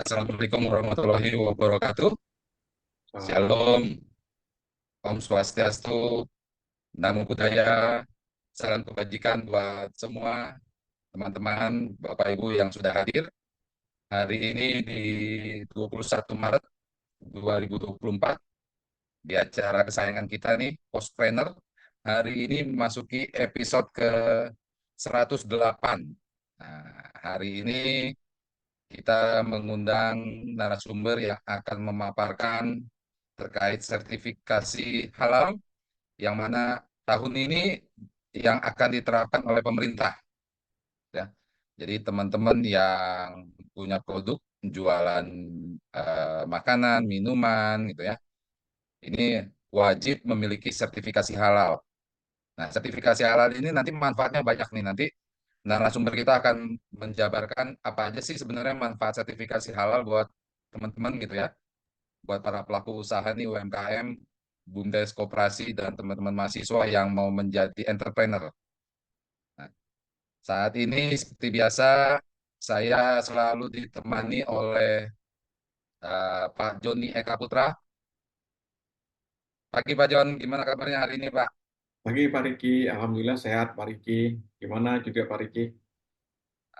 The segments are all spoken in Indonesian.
Assalamualaikum warahmatullahi wabarakatuh. Salam. Shalom, Om Swastiastu, Namo Buddhaya, salam kebajikan buat semua teman-teman, Bapak Ibu yang sudah hadir. Hari ini di 21 Maret 2024, di acara kesayangan kita nih, Postpreneur. Hari ini memasuki episode ke 108. Nah, hari ini kita mengundang narasumber yang akan memaparkan terkait sertifikasi halal yang mana tahun ini yang akan diterapkan oleh pemerintah ya. Jadi teman-teman yang punya produk jualan makanan, minuman gitu ya. Ini wajib memiliki sertifikasi halal. Nah, sertifikasi halal ini nanti manfaatnya banyak nih. Nanti narasumber kita akan menjabarkan apa aja sih sebenarnya manfaat sertifikasi halal buat teman-teman gitu ya. Buat para pelaku usaha nih UMKM, BUMDes Koperasi dan teman-teman mahasiswa yang mau menjadi entrepreneur. Nah, saat ini seperti biasa saya selalu ditemani oleh Pak Joni Eka Putra. Pagi Pak Jon, gimana kabarnya hari ini Pak? Pagi Pak Riki, Alhamdulillah sehat Pak Riki. Gimana juga Pak Riki?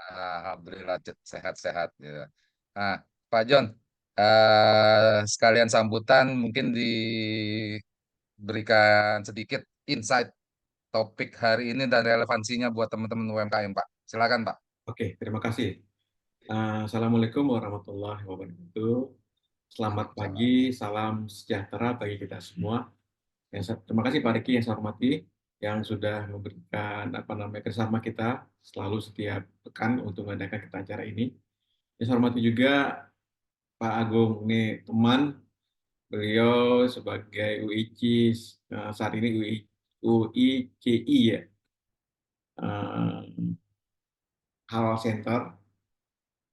Alhamdulillah sehat-sehat. Ya. Nah, Pak Jon, sekalian sambutan mungkin diberikan sedikit insight topik hari ini dan relevansinya buat teman-teman UMKM Pak. Silakan Pak. Oke, terima kasih. Assalamualaikum warahmatullahi wabarakatuh. Selamat Waalaikumsalam. pagi, salam sejahtera bagi kita semua. Terima kasih Pak Riki yang saya hormati, yang sudah memberikan kerjasama kita selalu setiap pekan untuk mengadakan kita acara ini. Yang saya hormati juga Pak Agung, ini teman beliau sebagai UICI, saat ini UICI ya, eh, Halal Center.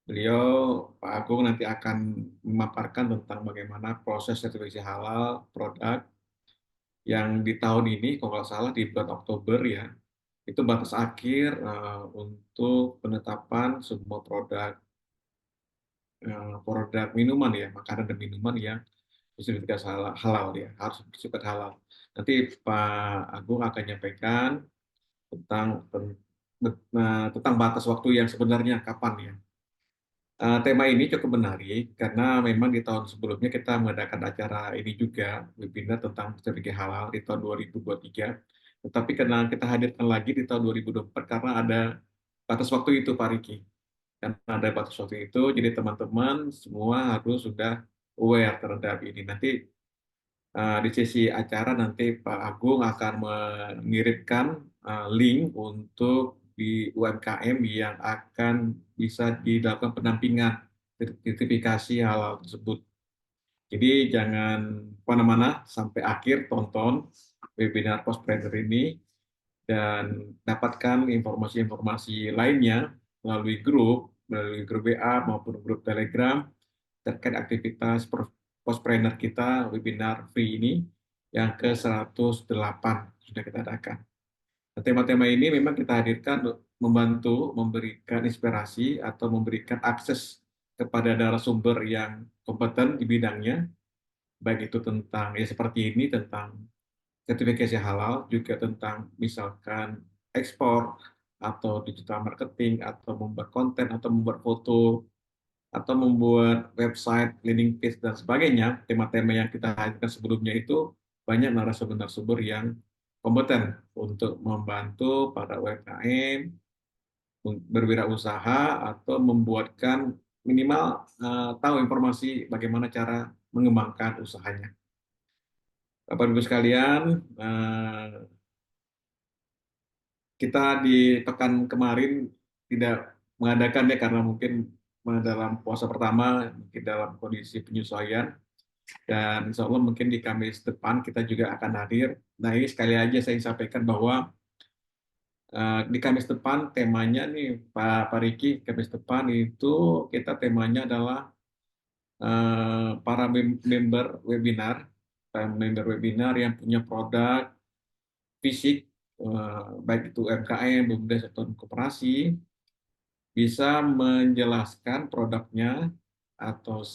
Beliau, Pak Agung, nanti akan memaparkan tentang bagaimana proses sertifikasi halal produk yang di tahun ini, kalau nggak salah di bulan Oktober ya, itu batas akhir untuk penetapan semua produk minuman ya, makanan dan minuman yang sertifikasi halal ya, harus bersifat halal. Nanti Pak Agung akan menyampaikan tentang tentang batas waktu yang sebenarnya kapan ya. Tema ini cukup menarik karena memang di tahun sebelumnya kita mengadakan acara ini juga, webinar tentang sertifikasi halal di tahun 2023. Tetapi karena kita hadirkan lagi di tahun 2024 karena ada batas waktu itu, Pak Riki. Karena ada batas waktu itu, jadi teman-teman semua harus sudah aware terhadap ini. Nanti di sesi acara nanti Pak Agung akan mengirimkan link untuk di UMKM yang akan bisa dilakukan pendampingan sertifikasi halal tersebut. Jadi jangan kemana-mana sampai akhir tonton webinar Postpreneur ini dan dapatkan informasi-informasi lainnya melalui grup WA maupun grup Telegram terkait aktivitas postpreneur kita webinar free ini yang ke-108 sudah kita adakan. Nah, tema-tema ini memang kita hadirkan untuk membantu memberikan inspirasi atau memberikan akses kepada narasumber yang kompeten di bidangnya, baik itu tentang ya seperti ini tentang sertifikasi halal, juga tentang misalkan ekspor atau digital marketing atau membuat konten atau membuat foto atau membuat website, landing page, dan sebagainya, tema-tema yang kita hadirkan sebelumnya itu banyak narasumber-narasumber yang kompeten untuk membantu para UMKM berwirausaha atau membuatkan minimal tahu informasi bagaimana cara mengembangkan usahanya. Bapak Ibu sekalian, kita di pekan kemarin tidak mengadakan ya karena mungkin dalam puasa pertama, mungkin dalam kondisi penyesuaian, dan insya Allah mungkin di Kamis depan kita juga akan hadir. Nah ini sekali aja saya sampaikan bahwa di Kamis depan temanya nih Pak Riki, Kamis depan itu kita temanya adalah para member webinar yang punya produk fisik, baik itu UMKM, BUMDes atau koperasi, bisa menjelaskan produknya atau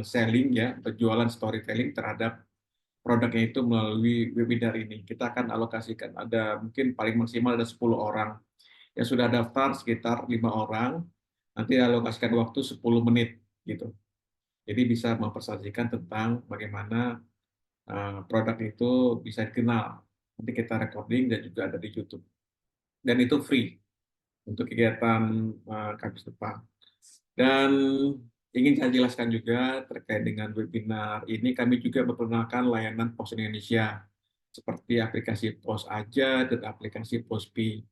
selling ya, penjualan storytelling terhadap produknya itu melalui webinar ini. Kita akan alokasikan ada mungkin paling maksimal ada 10 orang. Yang sudah daftar sekitar 5 orang, nanti alokasikan waktu 10 menit gitu. Jadi bisa mempresentasikan tentang bagaimana produk itu bisa dikenal. Nanti kita recording dan juga ada di YouTube. Dan itu free untuk kegiatan kampus depan. Dan ingin saya jelaskan juga terkait dengan webinar ini, kami juga memperkenalkan layanan Pos Indonesia, seperti aplikasi Pos Aja dan aplikasi Pospi.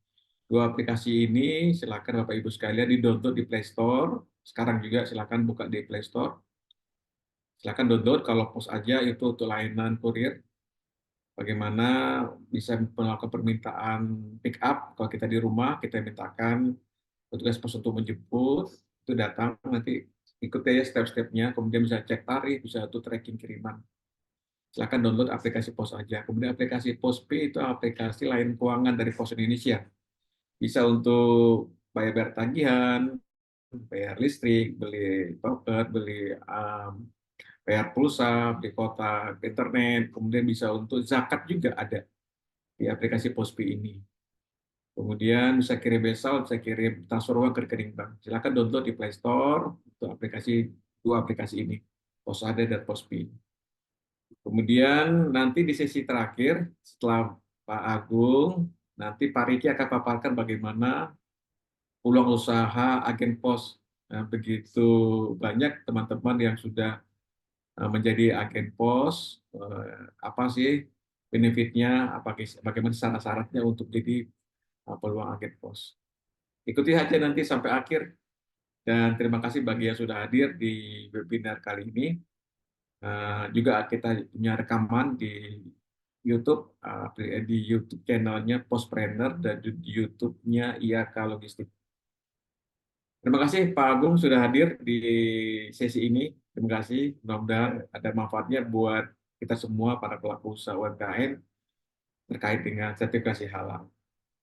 Dua aplikasi ini silakan Bapak Ibu sekalian di-download di Play Store. Sekarang juga silakan buka di Play Store. Silakan download. Kalau Pos Aja itu untuk layanan kurir, bagaimana bisa melakukan permintaan pick up. Kalau kita di rumah, kita mintakan petugas pos untuk menjemput, itu datang, nanti ikut aja step-stepnya, kemudian bisa cek tarif, bisa untuk tracking kiriman. Silakan download aplikasi Pos Aja. Kemudian aplikasi Pospi itu aplikasi lain keuangan dari Pos Indonesia. Bisa untuk bayar tagihan, bayar listrik, beli token, beli bayar pulsa, beli kuota internet, kemudian bisa untuk zakat juga ada di aplikasi Pospi ini. Kemudian bisa kirim besal, bisa kirim transfer uang ke rekening bank. Silakan download di Play Store untuk dua aplikasi ini, Posade dan Pospi. Kemudian nanti di sesi terakhir setelah Pak Agung, nanti Pak Riki akan paparkan bagaimana peluang usaha agen pos. Nah, begitu banyak teman-teman yang sudah menjadi agen pos, apa sih benefitnya, bagaimana syarat-syaratnya untuk jadi peluang agen pos. Ikuti saja nanti sampai akhir, dan terima kasih bagi yang sudah hadir di webinar kali ini. Juga kita punya rekaman di YouTube, di YouTube channelnya Postpreneur dan di YouTube-nya IAK Logistik. Terima kasih Pak Agung sudah hadir di sesi ini. Terima kasih, mudah-mudahan ada manfaatnya buat kita semua para pelaku usaha UMKM terkait dengan sertifikasi halal.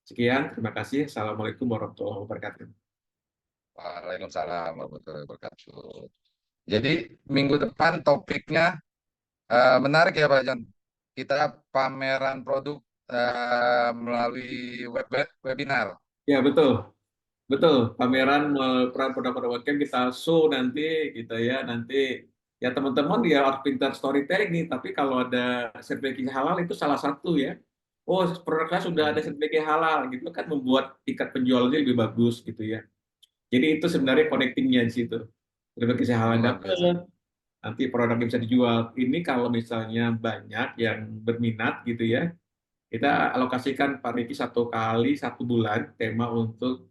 Sekian, terima kasih. Assalamualaikum warahmatullahi wabarakatuh. Waalaikumsalam warahmatullahi wabarakatuh. Jadi minggu depan topiknya menarik ya Pak Jan. Kita pameran produk melalui webinar. Ya, betul. Betul, pameran peran produk-produk UMKM kita show nanti gitu ya. Nanti ya teman-teman ya harus pintar storytelling nih, tapi kalau ada sertifikasi halal itu salah satu ya. Oh, produknya sudah ada Hmm, sertifikasi halal gitu kan, membuat tingkat penjualannya lebih bagus gitu ya. Jadi itu sebenarnya oh, connectingnya di situ. Sertifikasi halal luar biasa. dapat, nanti produknya bisa dijual. Ini kalau misalnya banyak yang berminat gitu ya, kita alokasikan Pak Riki satu kali 1 bulan tema untuk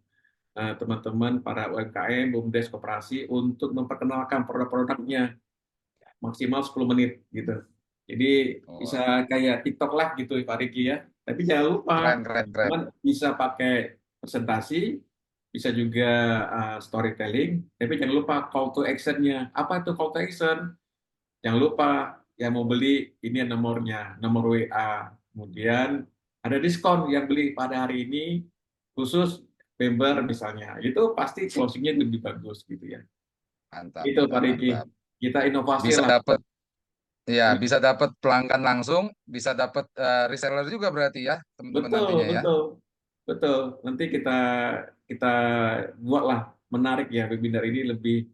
teman-teman para UMKM, BUMDes, koperasi untuk memperkenalkan produk-produknya maksimal 10 menit gitu. Jadi Oh, bisa kayak TikTok Live gitu Pak Riki ya. Tapi jangan lupa keren, keren, keren. teman bisa pakai presentasi, bisa juga storytelling, tapi jangan lupa call to action-nya. Apa itu call to action? Jangan lupa yang mau beli ini nomornya, nomor WA. Kemudian ada diskon yang beli pada hari ini khusus member misalnya. Itu pasti closingnya lebih bagus gitu ya. Mantap, Itu Pak mantap, Riki. mantap. Kita inovasi Bisa lah. dapat, ya, bisa dapat pelanggan langsung, bisa dapat reseller juga berarti ya, teman-teman Betul, nantinya ya. betul. Betul. Nanti kita kita buatlah menarik ya webinar ini lebih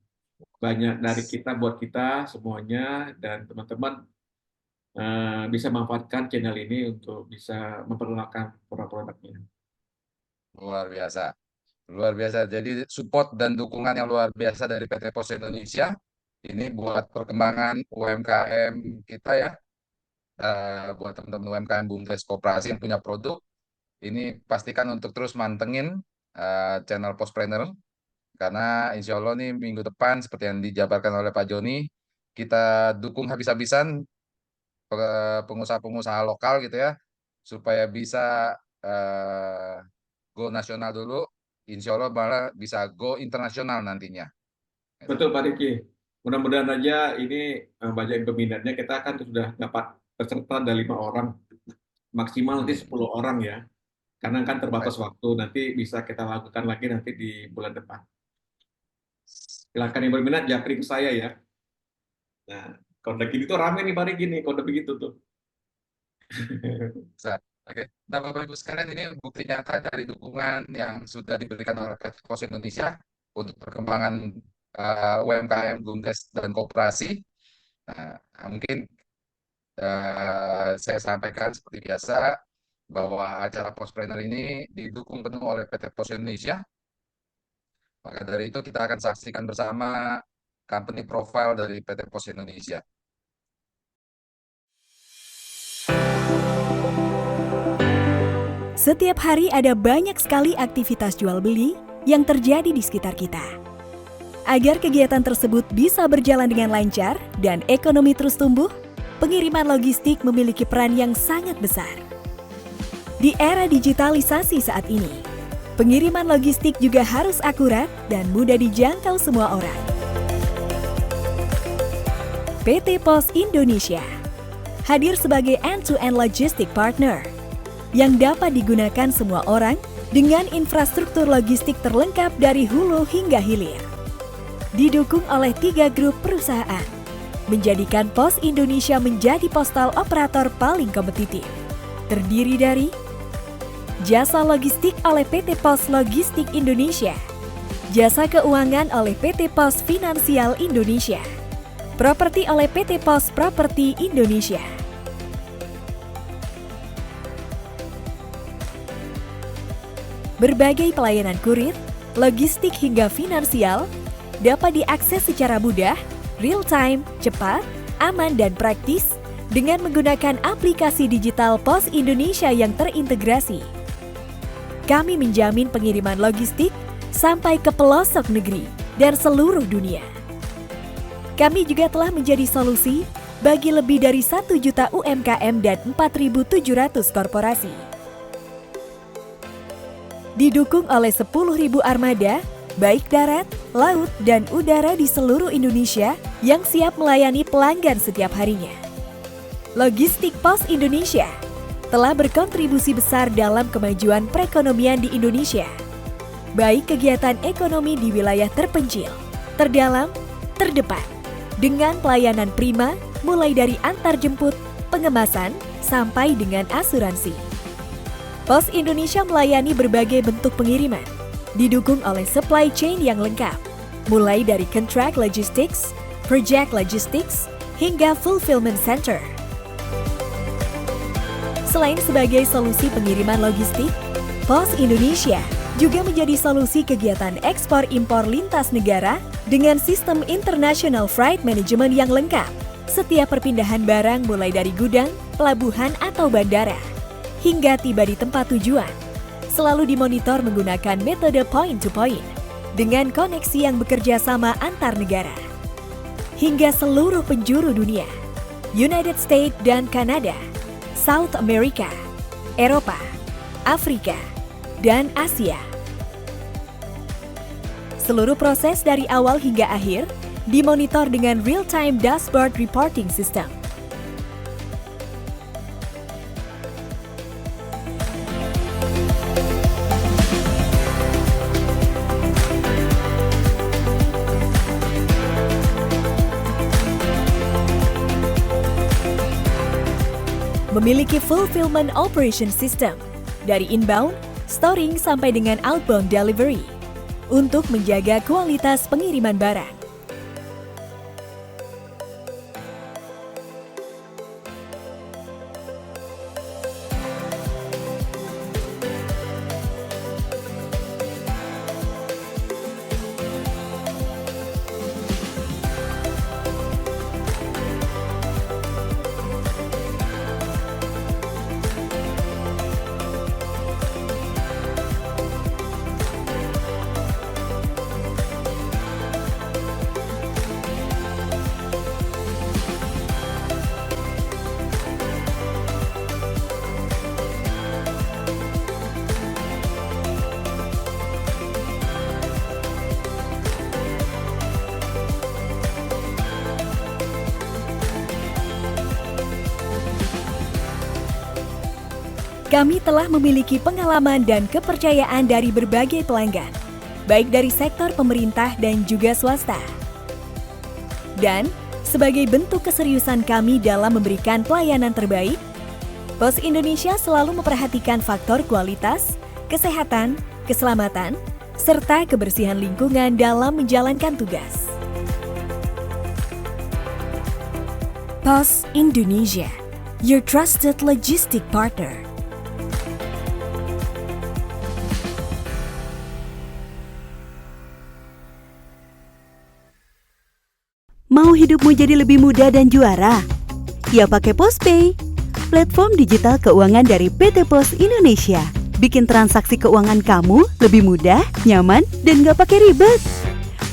banyak dari kita buat kita semuanya, dan teman-teman bisa manfaatkan channel ini untuk bisa memperkenalkan produk-produknya. Luar biasa. Luar biasa. Jadi support dan dukungan yang luar biasa dari PT Pos Indonesia ini buat perkembangan UMKM kita ya. Buat teman-teman UMKM BUMDes Koperasi yang punya produk, ini pastikan untuk terus mantengin channel Postpreneur karena insya Allah nih minggu depan seperti yang dijabarkan oleh Pak Joni, kita dukung habis-habisan pengusaha-pengusaha lokal gitu ya, supaya bisa eh, go nasional dulu, insya Allah malah bisa go internasional nantinya. Gitu. Betul Pak Riki. Mudah-mudahan aja ini banyak peminatnya. Kita kan sudah dapat peserta ada 5 orang, maksimal nanti Hmm, 10 orang ya. Karena kan terbatas baik. waktu. Nanti bisa kita lakukan lagi nanti di bulan depan. Silakan yang berminat japri ke saya ya. Nah, kalau udah gini tuh rame nih Pak Riki nih, kalau udah begitu tuh. Bisa. Oke. Nah, Bapak Ibu sekalian, ini bukti nyata dari dukungan yang sudah diberikan oleh PT Pos Indonesia untuk perkembangan UMKM, BUMDes, dan koperasi. Nah, mungkin saya sampaikan seperti biasa bahwa acara Pospreneur ini didukung penuh oleh PT Pos Indonesia. Maka dari itu kita akan saksikan bersama company profile dari PT Pos Indonesia. Setiap hari ada banyak sekali aktivitas jual beli yang terjadi di sekitar kita. Agar kegiatan tersebut bisa berjalan dengan lancar dan ekonomi terus tumbuh, pengiriman logistik memiliki peran yang sangat besar. Di era digitalisasi saat ini, pengiriman logistik juga harus akurat dan mudah dijangkau semua orang. PT Pos Indonesia hadir sebagai end-to-end logistic partner yang dapat digunakan semua orang dengan infrastruktur logistik terlengkap dari hulu hingga hilir. Didukung oleh 3 grup perusahaan, menjadikan Pos Indonesia menjadi postal operator paling kompetitif. Terdiri dari jasa logistik oleh PT Pos Logistik Indonesia, jasa keuangan oleh PT Pos Finansial Indonesia, properti oleh PT Pos Properti Indonesia. Berbagai pelayanan kurir, logistik hingga finansial dapat diakses secara mudah, real-time, cepat, aman, dan praktis dengan menggunakan aplikasi digital Pos Indonesia yang terintegrasi. Kami menjamin pengiriman logistik sampai ke pelosok negeri dan seluruh dunia. Kami juga telah menjadi solusi bagi lebih dari 1 juta UMKM dan 4.700 korporasi. Didukung oleh 10.000 armada, baik darat, laut, dan udara di seluruh Indonesia yang siap melayani pelanggan setiap harinya. Logistik Pos Indonesia telah berkontribusi besar dalam kemajuan perekonomian di Indonesia, baik kegiatan ekonomi di wilayah terpencil, terdalam, terdepan, dengan pelayanan prima mulai dari antarjemput, pengemasan, sampai dengan asuransi. Pos Indonesia melayani berbagai bentuk pengiriman, didukung oleh supply chain yang lengkap, mulai dari contract logistics, project logistics, hingga fulfillment center. Selain sebagai solusi pengiriman logistik, Pos Indonesia juga menjadi solusi kegiatan ekspor-impor lintas negara dengan sistem International Freight Management yang lengkap. Setiap perpindahan barang mulai dari gudang, pelabuhan, atau bandara, hingga tiba di tempat tujuan, selalu dimonitor menggunakan metode point-to-point dengan koneksi yang bekerja sama antar negara. Hingga seluruh penjuru dunia, United States dan Kanada, South America, Eropa, Afrika, dan Asia. Seluruh proses dari awal hingga akhir dimonitor dengan real-time dashboard reporting system. Memiliki fulfillment operation system dari inbound, storing sampai dengan outbound delivery untuk menjaga kualitas pengiriman barang. Kami telah memiliki pengalaman dan kepercayaan dari berbagai pelanggan baik dari sektor pemerintah dan juga swasta. Dan sebagai bentuk keseriusan kami dalam memberikan pelayanan terbaik, Pos Indonesia selalu memperhatikan faktor kualitas, kesehatan, keselamatan, serta kebersihan lingkungan dalam menjalankan tugas. Pos Indonesia, your trusted logistic partner. Mau hidupmu jadi lebih mudah dan juara? Ya pakai PosPay, platform digital keuangan dari PT Pos Indonesia. Bikin transaksi keuangan kamu lebih mudah, nyaman, dan gak pakai ribet.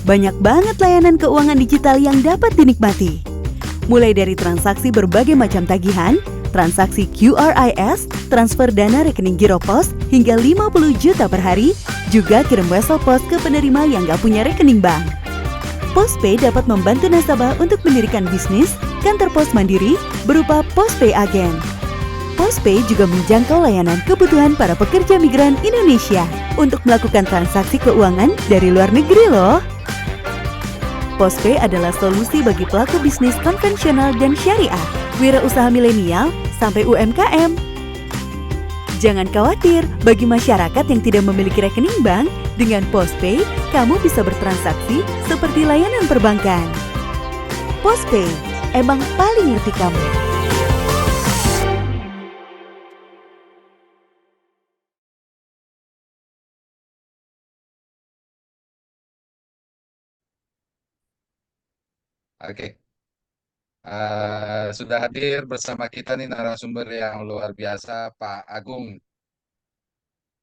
Banyak banget layanan keuangan digital yang dapat dinikmati. Mulai dari transaksi berbagai macam tagihan, transaksi QRIS, transfer dana rekening Giro Pos hingga 50 juta per hari, juga kirim wesel pos ke penerima yang gak punya rekening bank. PosPay dapat membantu nasabah untuk mendirikan bisnis, kantor pos mandiri berupa PosPay Agen. PosPay juga menjangkau layanan kebutuhan para pekerja migran Indonesia untuk melakukan transaksi keuangan dari luar negeri loh. PosPay adalah solusi bagi pelaku bisnis konvensional dan syariah, wirausaha milenial sampai UMKM. Jangan khawatir, bagi masyarakat yang tidak memiliki rekening bank, dengan PosPay, kamu bisa bertransaksi seperti layanan perbankan. PosPay, emang paling ngerti kamu. Oke. Sudah hadir bersama kita nih narasumber yang luar biasa, Pak Agung.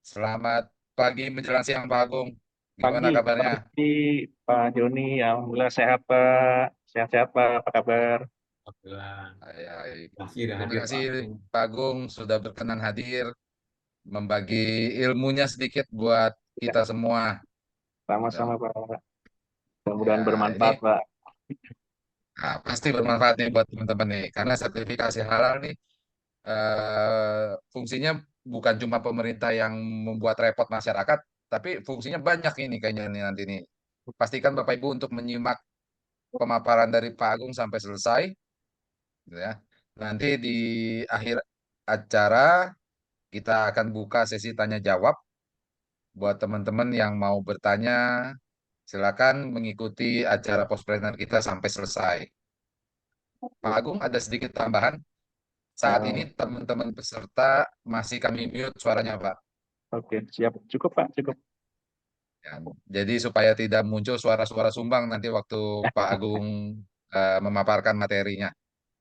Selamat pagi menjelang siang, Pak Agung. Gimana Pagi, kabarnya? pagi Pak Joni, alhamdulillah sehat Pak, sehat-sehat Pak, apa kabar? Alhamdulillah. Baik. Terima kasih sudah Terima hadir, kasih, Pak. Pak Agung, sudah berkenan hadir, membagi ilmunya sedikit buat Ya, kita semua. sama-sama Gitu. Pak, mudah-mudahan Ya, bermanfaat ini Pak. pasti bermanfaat nih buat teman-teman nih, karena sertifikasi halal nih fungsinya bukan cuma pemerintah yang membuat repot masyarakat, tapi fungsinya banyak ini kayaknya nih nanti nih. Pastikan Bapak Ibu untuk menyimak pemaparan dari Pak Agung sampai selesai, gitu ya. Nanti di akhir acara kita akan buka sesi tanya jawab buat teman-teman yang mau bertanya. Silakan mengikuti acara postpreneur kita sampai selesai. Pak Agung, ada sedikit tambahan. Saat ini Eh, teman-teman peserta masih kami mute suaranya, Pak. oke, siap, cukup Pak, cukup. Ya, jadi supaya tidak muncul suara-suara sumbang nanti waktu Pak Agung memaparkan materinya.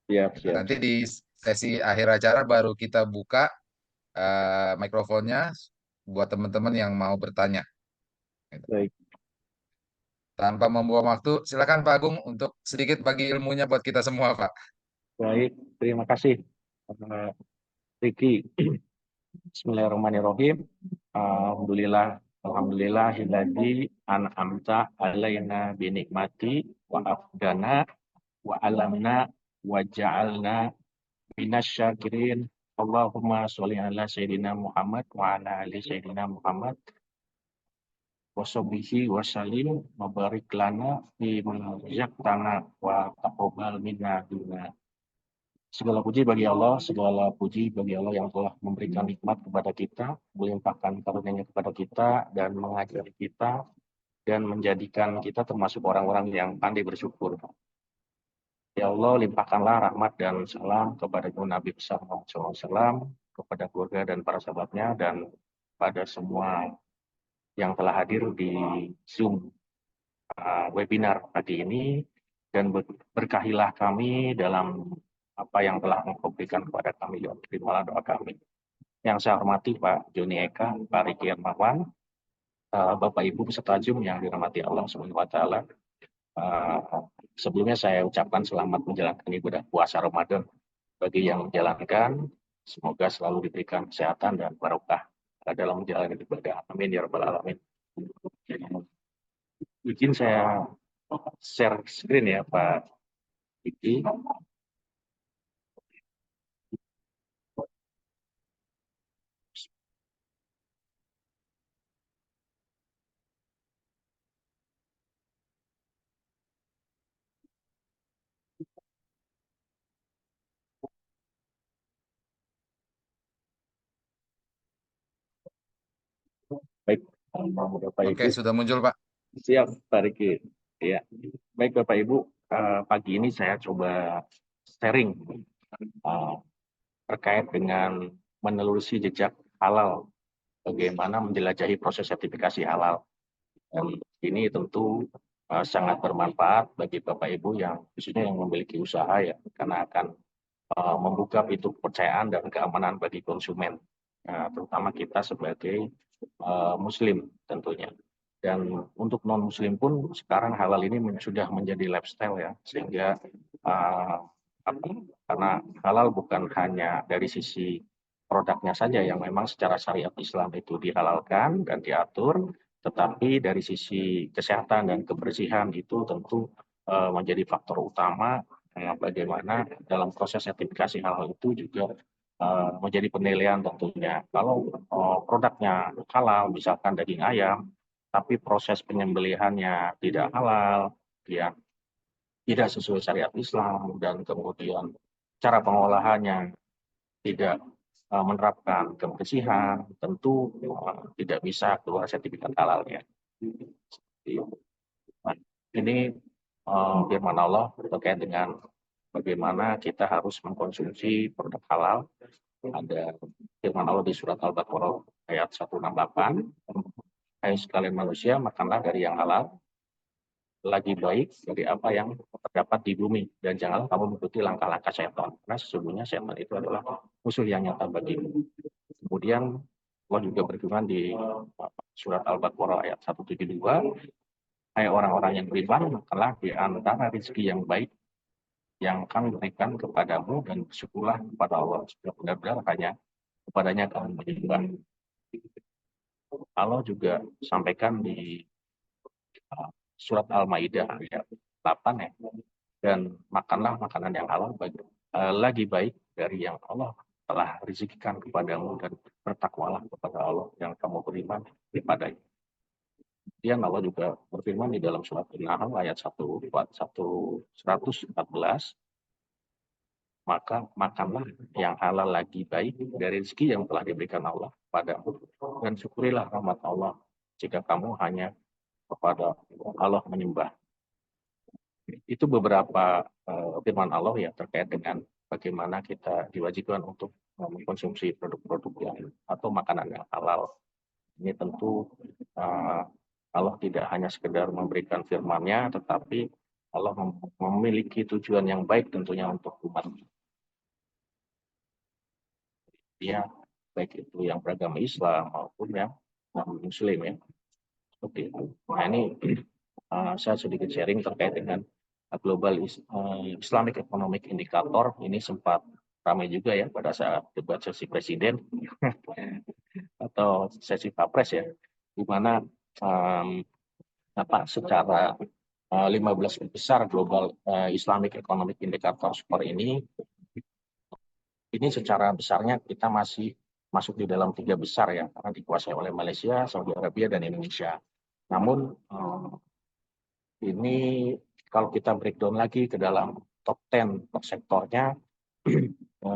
Siap, Gitu. siap, Nanti siap. di sesi akhir acara baru kita buka mikrofonnya buat teman-teman yang mau bertanya. Gitu. Baik, Tanpa membuang waktu, silakan Pak Agung untuk sedikit bagi ilmunya buat kita semua, Pak. baik, terima kasih Riki. Bismillahirrahmanirrahim. Alhamdulillah, alhamdulillahilladzi an'amta alaina binikmati wa afdana wa alamna wa ja'alna minasyakirin. Allahumma sholli ala Sayyidina Muhammad wa ala ali Sayyidina Muhammad wa sahbihi wa salim wa barik lana fi tanah wa taqabbal minna dunya. Segala puji bagi Allah, segala puji bagi Allah yang telah memberikan nikmat kepada kita, melimpahkan karunia-Nya kepada kita dan mengajari kita dan menjadikan kita termasuk orang-orang yang pandai bersyukur. Ya Allah, limpahkanlah rahmat dan salam kepada Nabi besar Muhammad SAW, kepada keluarga dan para sahabatnya, dan pada semua yang telah hadir di Zoom webinar pagi ini, dan berkahilah kami dalam apa yang telah Engkau berikan kepada kami, ya terimalah doa kami. Yang saya hormati Pak Joni Eka, Pak Riki Hermawan, Bapak Ibu peserta Zoom yang dirahmati Allah Subhanahu wa taala. Sebelumnya saya ucapkan selamat menjalankan ibadah puasa Ramadan bagi yang menjalankan. Semoga selalu diberikan kesehatan dan barokah dalam menjalani ibadah. Amin ya rabbal alamin. Izin saya share screen ya Pak Diki. Baik, Bapak Oke, Ibu. sudah muncul, Pak. Siap, Pak Riki. Ya, baik Bapak Ibu, pagi ini saya coba sharing eh, terkait dengan menelusuri jejak halal, bagaimana menjelajahi proses sertifikasi halal. Dan ini tentu sangat bermanfaat bagi Bapak Ibu yang khususnya yang memiliki usaha ya, karena akan membuka pintu kepercayaan dan keamanan bagi konsumen, terutama kita sebagai Muslim tentunya. Dan untuk non-Muslim pun sekarang halal ini sudah menjadi lifestyle ya, sehingga karena halal bukan hanya dari sisi produknya saja yang memang secara syariat Islam itu dihalalkan dan diatur, tetapi dari sisi kesehatan dan kebersihan itu tentu menjadi faktor utama bagaimana dalam proses sertifikasi halal itu juga menjadi penilaian tentunya. Kalau produknya halal, misalkan daging ayam, tapi proses penyembelihannya tidak halal, ya tidak sesuai syariat Islam, dan kemudian cara pengolahannya tidak menerapkan kebersihan, tentu tidak bisa keluar sertifikat halalnya. Nah, ini firman Allah terkait dengan bagaimana kita harus mengkonsumsi produk halal. Ada firman Allah di surat Al-Baqarah ayat 168, hai sekalian manusia, makanlah dari yang halal, lagi baik dari apa yang terdapat di bumi, dan janganlah kamu mengikuti langkah-langkah setan, karena sesungguhnya setan itu adalah musuh yang nyata bagimu. Kemudian Allah juga berfirman di surat Al-Baqarah ayat 172, hai orang-orang yang beriman, makanlah di antara rezeki yang baik yang kami berikan kepadamu, dan bersyukurlah kepada Allah supaya benar-benar hanya kepadanya kamu menyembah. Allah juga sampaikan di surat Al-Maidah ayat 8 ya, dan makanlah makanan yang halal lagi baik dari yang Allah telah rezekikan kepadamu, dan bertakwalah kepada Allah yang kamu beriman kepadanya. Kemudian Allah juga berfirman di dalam surat An-Nahl ayat 114, maka makanlah yang halal lagi baik dari rezeki yang telah diberikan Allah padamu, dan syukurilah rahmat Allah jika kamu hanya kepada Allah menyembah. Itu beberapa firman Allah ya terkait dengan bagaimana kita diwajibkan untuk mengkonsumsi produk-produk yang atau makanan yang halal. Ini tentu Allah tidak hanya sekedar memberikan firman-Nya, tetapi Allah memiliki tujuan yang baik tentunya untuk umat. Ya, baik itu yang beragama Islam maupun yang non-Muslim ya. Seperti itu. Nah ini saya sedikit sharing terkait dengan Global Islamic Economic Indicator. Ini sempat ramai juga ya pada saat debat sesi presiden atau sesi Papres ya, di mana secara 15 besar Global Islamic Economic Indicator Score ini secara besarnya kita masih masuk di dalam 3 besar ya, karena dikuasai oleh Malaysia, Saudi Arabia, dan Indonesia. Namun ini kalau kita breakdown lagi ke dalam top 10 per sektornya,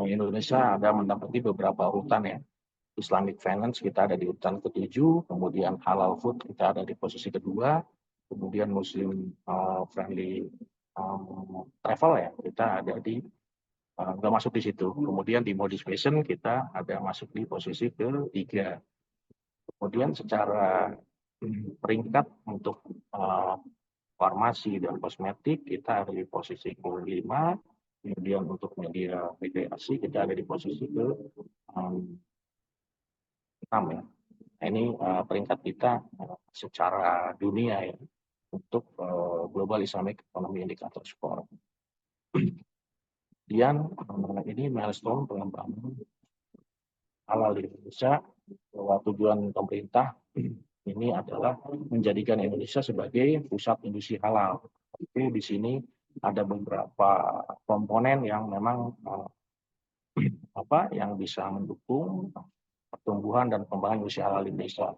Indonesia ada mendapati beberapa urutan ya. Islamic Finance kita ada di urutan ke-7, kemudian Halal Food kita ada di posisi kedua, kemudian Muslim Friendly Travel ya kita ada di nggak masuk di situ. Kemudian di Modis Fashion kita ada masuk di posisi ke-3. Kemudian secara peringkat untuk farmasi dan kosmetik kita ada di posisi ke-5. Kemudian untuk media rekreasi kita ada di posisi ke-6 ya. Nah, ini peringkat kita secara dunia ya untuk Global Islamic Economic Indicator Score. Kemudian ini milestone pengembangan halal di Indonesia, bahwa tujuan pemerintah ini adalah menjadikan Indonesia sebagai pusat industri halal. Itu di sini ada beberapa komponen yang memang yang bisa mendukung pertumbuhan dan pengembangan industri halal di Indonesia.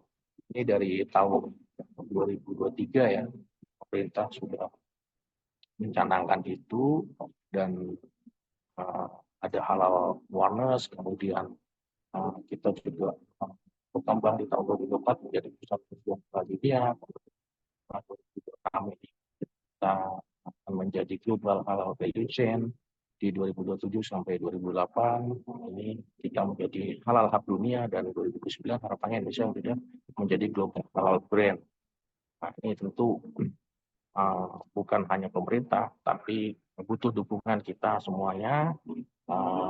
Ini dari tahun 2023 ya, pemerintah sudah mencanangkan itu, dan ada halal awareness, kemudian kita juga berkembang di tahun 2004 menjadi pusat perjuangan dunia. Kami kita akan menjadi global halal value chain di 2027 sampai 2008. Ini kita menjadi halal hub dunia, dan 2009 harapannya Indonesia sudah menjadi global halal brand. Nah, ini tentu bukan hanya pemerintah, tapi butuh dukungan kita semuanya,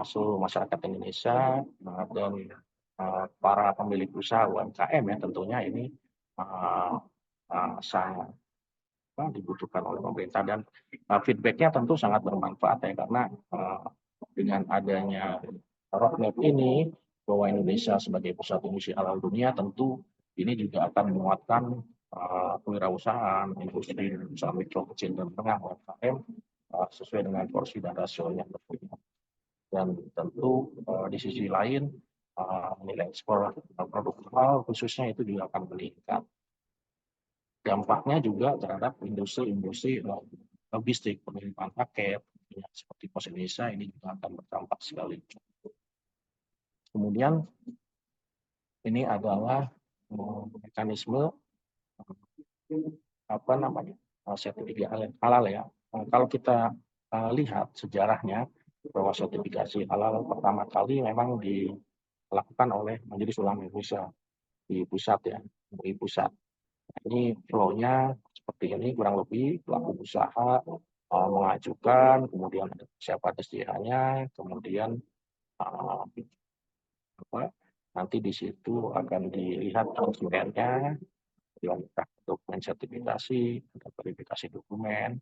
seluruh masyarakat Indonesia, dan para pemilik usaha UMKM ya, tentunya ini sangat dibutuhkan oleh pemerintah, dan feedbacknya tentu sangat bermanfaat ya, karena dengan adanya roadmap ini bahwa Indonesia sebagai pusat industri halal dunia, tentu ini juga akan menguatkan kewirausahaan industri usaha mikro, kecil dan menengah UMKM sesuai dengan porsi dan rasionya. Dan tentu di sisi lain nilai ekspor produk halal khususnya itu juga akan meningkat. Dampaknya juga terhadap industri logistik, pengiriman paket seperti Pos Indonesia ini juga akan berdampak sekali. Kemudian ini adalah mekanisme sertifikasi halal ya. Kalau kita lihat sejarahnya bahwa sertifikasi halal pertama kali memang dilakukan oleh Majelis Ulama Indonesia di pusat ya, MUI pusat. Ini flow-nya seperti ini kurang lebih, pelaku usaha mengajukan, kemudian ada siapa SDH-nya, kemudian nanti di situ akan dilihat dokumennya, dokumen sertifikasi, ada verifikasi dokumen,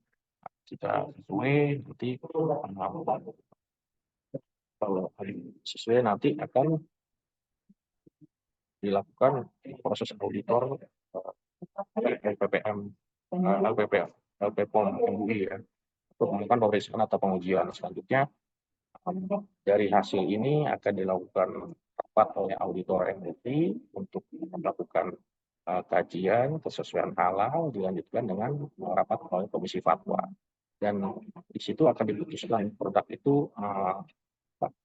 jika sesuai nanti kalau sesuai nanti akan dilakukan proses auditor LPPOM MUI ya, untuk melakukan pemeriksaan atau pengujian. Selanjutnya dari hasil ini akan dilakukan rapat oleh auditor MUI untuk melakukan kajian kesesuaian halal, dilanjutkan dengan rapat oleh Komisi Fatwa, dan di situ akan diputuskan produk itu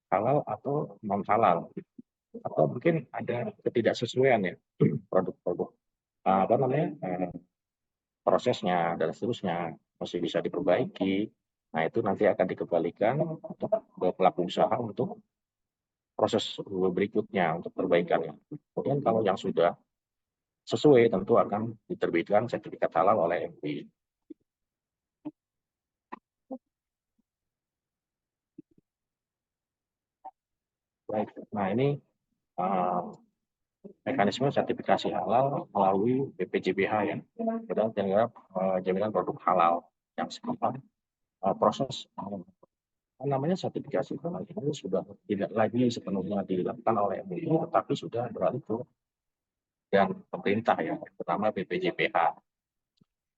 halal atau non halal, atau mungkin ada ketidaksesuaian ya produk-produk prosesnya dan seterusnya masih bisa diperbaiki. Nah, itu nanti akan dikembalikan untuk pelaku usaha untuk proses berikutnya untuk perbaikannya. Kemudian kalau yang sudah sesuai tentu akan diterbitkan sertifikat halal oleh MUI. Baik, nah ini mekanisme sertifikasi halal melalui BPJPH ya, Badan Jaminan Produk Halal, yang sekarang proses sertifikasi halal ini sudah tidak lagi sepenuhnya dilakukan oleh MUI, tetapi sudah beralih ke dan pemerintah ya, pertama BPJPH.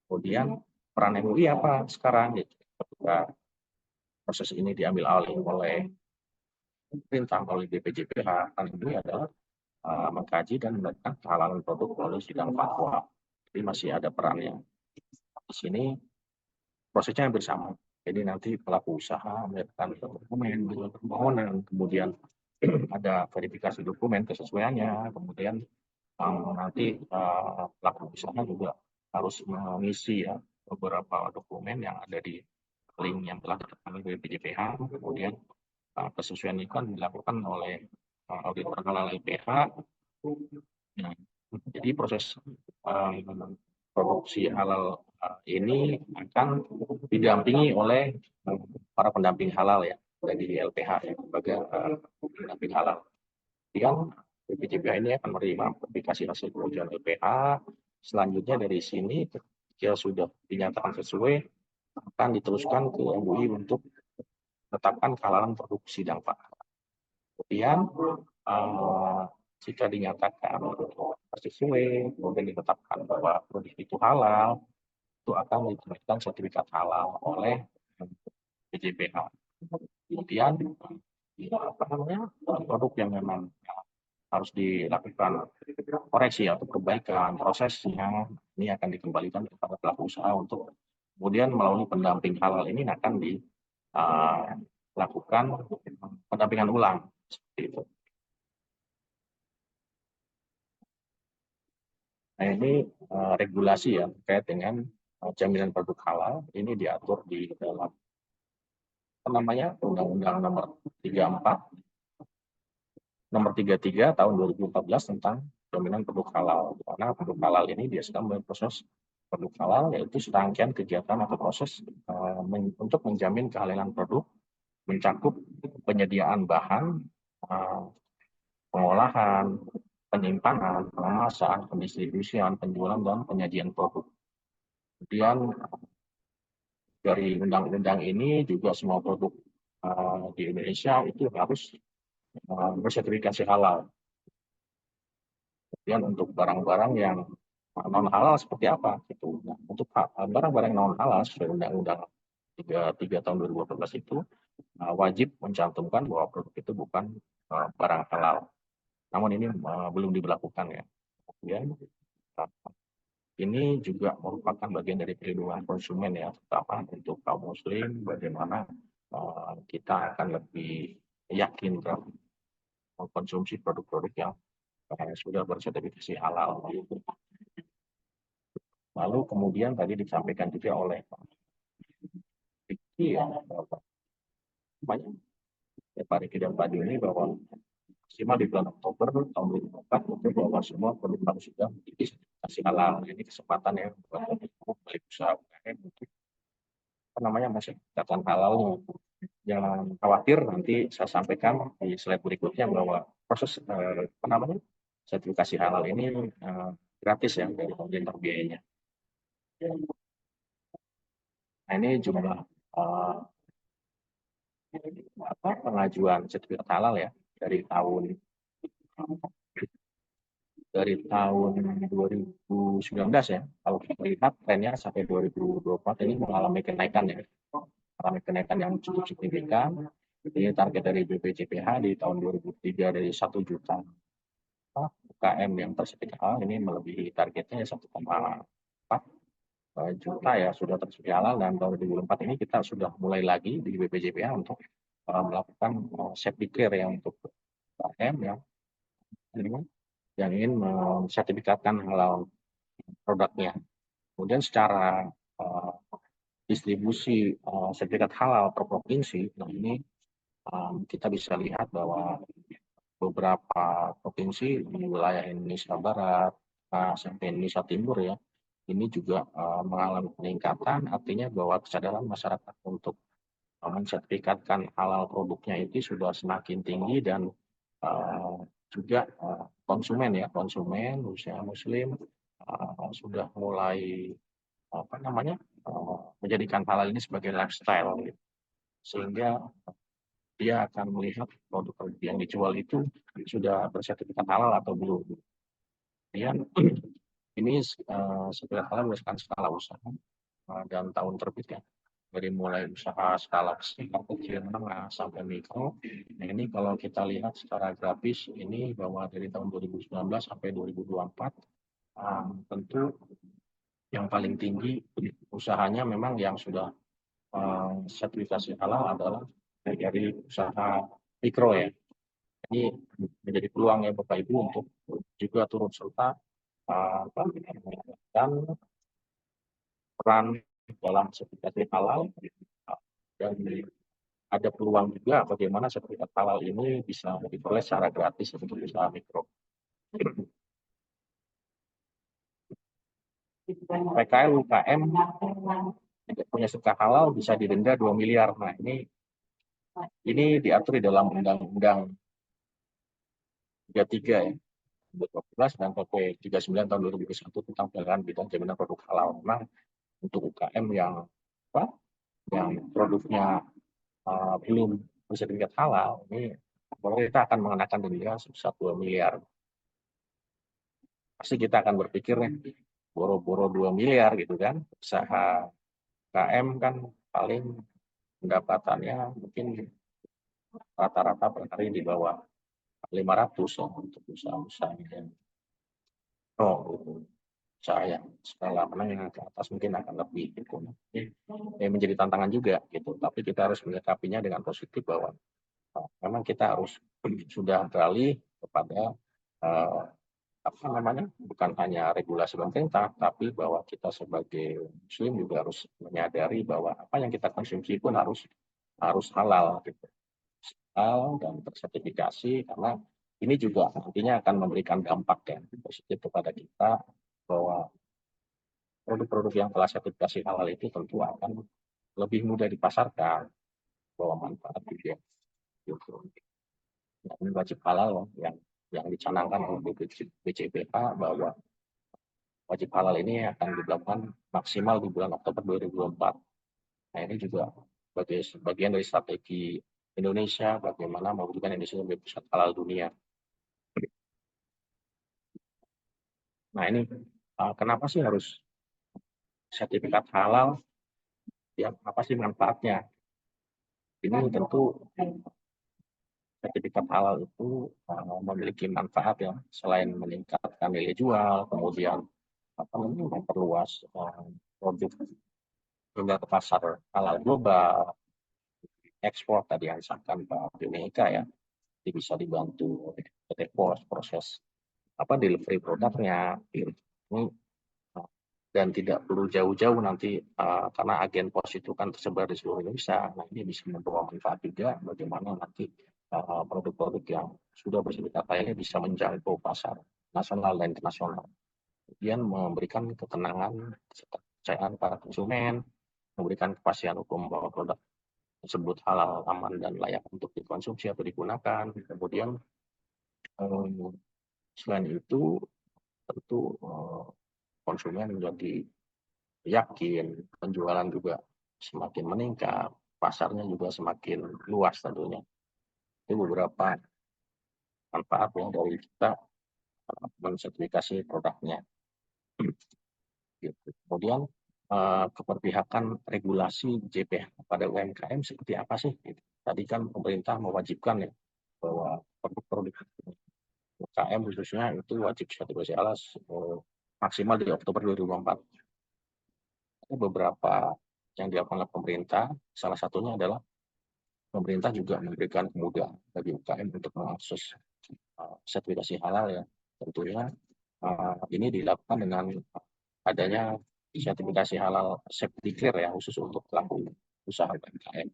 Kemudian peran MUI apa sekarang? Ketika proses ini diambil alih oleh pemerintah oleh BPJPH, peran MUI adalah mengkaji dan melakukan kehalalan produk melalui sidang fatwa. Jadi masih ada perannya. Di sini prosesnya hampir sama. Jadi nanti pelaku usaha menyiapkan dokumen, permohonan, kemudian ada verifikasi dokumen kesesuaiannya, kemudian nanti pelaku usaha juga harus mengisi ya beberapa dokumen yang ada di link yang telah ditetapkan oleh BPJPH, kemudian kesesuaian itu kan dilakukan oleh auditor halal LPH. Nah, jadi proses produksi halal ini akan didampingi oleh para pendamping halal ya dari LPH ya, sebagai pendamping halal. Kemudian BPJPH ini akan menerima verifikasi hasil pengujian LPH. Selanjutnya dari sini jika sudah dinyatakan sesuai akan diteruskan ke MUI untuk menetapkan kehalalan produksi dan fakta. Kemudian jika dinyatakan sesuai, kemudian ditetapkan bahwa produk itu halal, itu akan diterbitkan sertifikat halal oleh BPJPH. Kemudian produk yang memang harus dilakukan koreksi atau perbaikan prosesnya, ini akan dikembalikan kepada pelaku usaha untuk kemudian melalui pendamping halal ini akan dilakukan pendampingan ulang seperti itu. Nah, ini regulasi ya terkait dengan jaminan produk halal ini diatur di dalam Undang-Undang Nomor 33 tahun 2014 tentang jaminan produk halal. Karena produk halal ini biasanya melalui proses produk halal yaitu serangkaian kegiatan atau proses untuk menjamin kehalalan produk, mencakup penyediaan bahan, pengolahan, penyimpanan, pengemasan, pendistribusian, penjualan, dan penyajian produk. Kemudian dari undang-undang ini juga semua produk di Indonesia itu harus bersertifikasi halal. Kemudian untuk barang-barang yang non halal seperti apa gitu. Nah, untuk barang-barang non halal sesuai Undang-Undang 33 tahun 2014 itu wajib mencantumkan bahwa produk itu bukan barang halal. Namun ini belum diberlakukan ya. Kemudian ini juga merupakan bagian dari perlindungan konsumen ya, terutama untuk kaum muslim, bagaimana kita akan lebih yakin dalam mengkonsumsi produk-produk yang sudah bersertifikasi halal. Lalu kemudian tadi disampaikan juga oleh Pak Riki Pak Riki dan Pak Dini bahwa maksimal di bulan Oktober tahun 2024 untuk bahwa semua produk harus sudah memiliki sertifikasi halal. Ini kesempatan ya buat pemilik usaha UKM untuk masih catatan halal. Jangan khawatir, nanti saya sampaikan di slide berikutnya bahwa proses sertifikasi halal ini gratis ya dari pemerintah biayanya. Nah, ini jumlah pengajuan sertifikat halal ya dari tahun 2019 ya. Kalau kita lihat trennya sampai 2024 ini mengalami kenaikan ya. Mengalami kenaikan yang cukup signifikan. Ini target dari BPJPH di tahun 2003 dari 1 juta UKM yang tersertifikat halal, ini melebihi targetnya 1,4 juta ya sudah tersertifikat halal, dan tahun 2004 ini kita sudah mulai lagi di BPJPH untuk melakukan safety care ya untuk UKM yang ingin mensertifikatkan halal produknya. Kemudian secara distribusi sertifikat halal per provinsi, nah ini kita bisa lihat bahwa beberapa provinsi di wilayah Indonesia Barat sampai Indonesia Timur ya, ini juga mengalami peningkatan, artinya bahwa kesadaran masyarakat untuk mensertifikatkan halal produknya itu sudah semakin tinggi, dan juga konsumen usia muslim sudah mulai menjadikan halal ini sebagai lifestyle gitu. Sehingga dia akan melihat produk yang dijual itu sudah bersertifikat halal atau belum. Kemudian ini sertifikat halal berdasarkan skala usaha dan tahun terbitnya, dari mulai usaha skala kecil, menengah sampai mikro. Nah, ini kalau kita lihat secara grafis ini bahwa dari tahun 2019 sampai 2024 tentu yang paling tinggi usahanya memang yang sudah sertifikasi halal adalah dari usaha mikro ya. Ini menjadi peluang ya Bapak Ibu untuk juga turut serta dan peran dalam sertifikasi halal, dan ada peluang juga bagaimana sertifikat halal ini bisa diperoleh secara gratis untuk usaha mikro. PKL UKM tidak punya sertifikat halal bisa didenda 2 miliar. Nah, ini diatur di dalam Undang-Undang 33 ya 2012 dan PP 39 tahun 2021 tentang pelanggaran bidang jaminan produk halal. Memang untuk UKM yang produknya belum bersertifikat halal, ini pemerintah akan mengenakan denda sebesar 2 miliar. Pasti kita akan berpikir nih, boro-boro 2 miliar gitu kan, usaha UKM kan paling pendapatannya mungkin rata-rata per hari di bawah 500 ya, untuk usaha-usaha yang saya skala menengah ke atas mungkin akan lebih gitu. Menjadi tantangan juga gitu, tapi kita harus menyikapinya dengan positif bahwa memang kita harus sudah beralih kepada bukan hanya regulasi pemerintah, tapi bahwa kita sebagai muslim juga harus menyadari bahwa apa yang kita konsumsi pun harus halal gitu. Halal dan tersertifikasi, karena ini juga nantinya akan memberikan dampak yang positif kepada kita, bahwa produk-produk yang telah sertifikasi halal itu tentu akan lebih mudah dipasarkan, bahwa manfaat juga gitu. Nah, ini wajib halal yang dicanangkan oleh BCPH, bahwa wajib halal ini akan dilakukan maksimal di bulan Oktober 2024. Nah, ini juga sebagai bagian dari strategi Indonesia bagaimana mewujudkan Indonesia sebagai pusat halal dunia. Nah, ini kenapa sih harus sertifikat halal? Ya, apa sih manfaatnya? Ini tentu sertifikat halal itu memiliki manfaat ya, selain meningkatkan nilai jual, kemudian memperluas produk hingga ke pasar halal global, ekspor tadi yang disampaikan Pak Bineka ya, jadi bisa dibantu oleh PT POS proses delivery produknya ini, dan tidak perlu jauh-jauh nanti karena agen pos itu kan tersebar di seluruh Indonesia. Nah, ini bisa membawa manfaat juga bagaimana nanti produk-produk yang sudah bersertifikat ini bisa menjangkau pasar nasional dan internasional. Kemudian memberikan ketenangan serta kepercayaan para konsumen, memberikan kepastian hukum bahwa produk tersebut halal, aman, dan layak untuk dikonsumsi atau digunakan. Kemudian selain itu tentu konsumen menjadi yakin, penjualan juga semakin meningkat, pasarnya juga semakin luas tentunya. Itu beberapa manfaat yang dari kita mensertifikasi produknya. Kemudian keberpihakan regulasi JPH pada UMKM seperti apa sih? Tadi kan pemerintah mewajibkan ya bahwa produk-produk UMKM khususnya itu wajib sertifikasi halal maksimal di Oktober 2024. Ada beberapa yang dilakukan oleh pemerintah, salah satunya adalah pemerintah juga memberikan kemudahan bagi UMKM untuk mengakses sertifikasi halal ya. Tentunya ini dilakukan dengan adanya sertifikasi halal safety clear ya, khusus untuk pelaku usaha UMKM.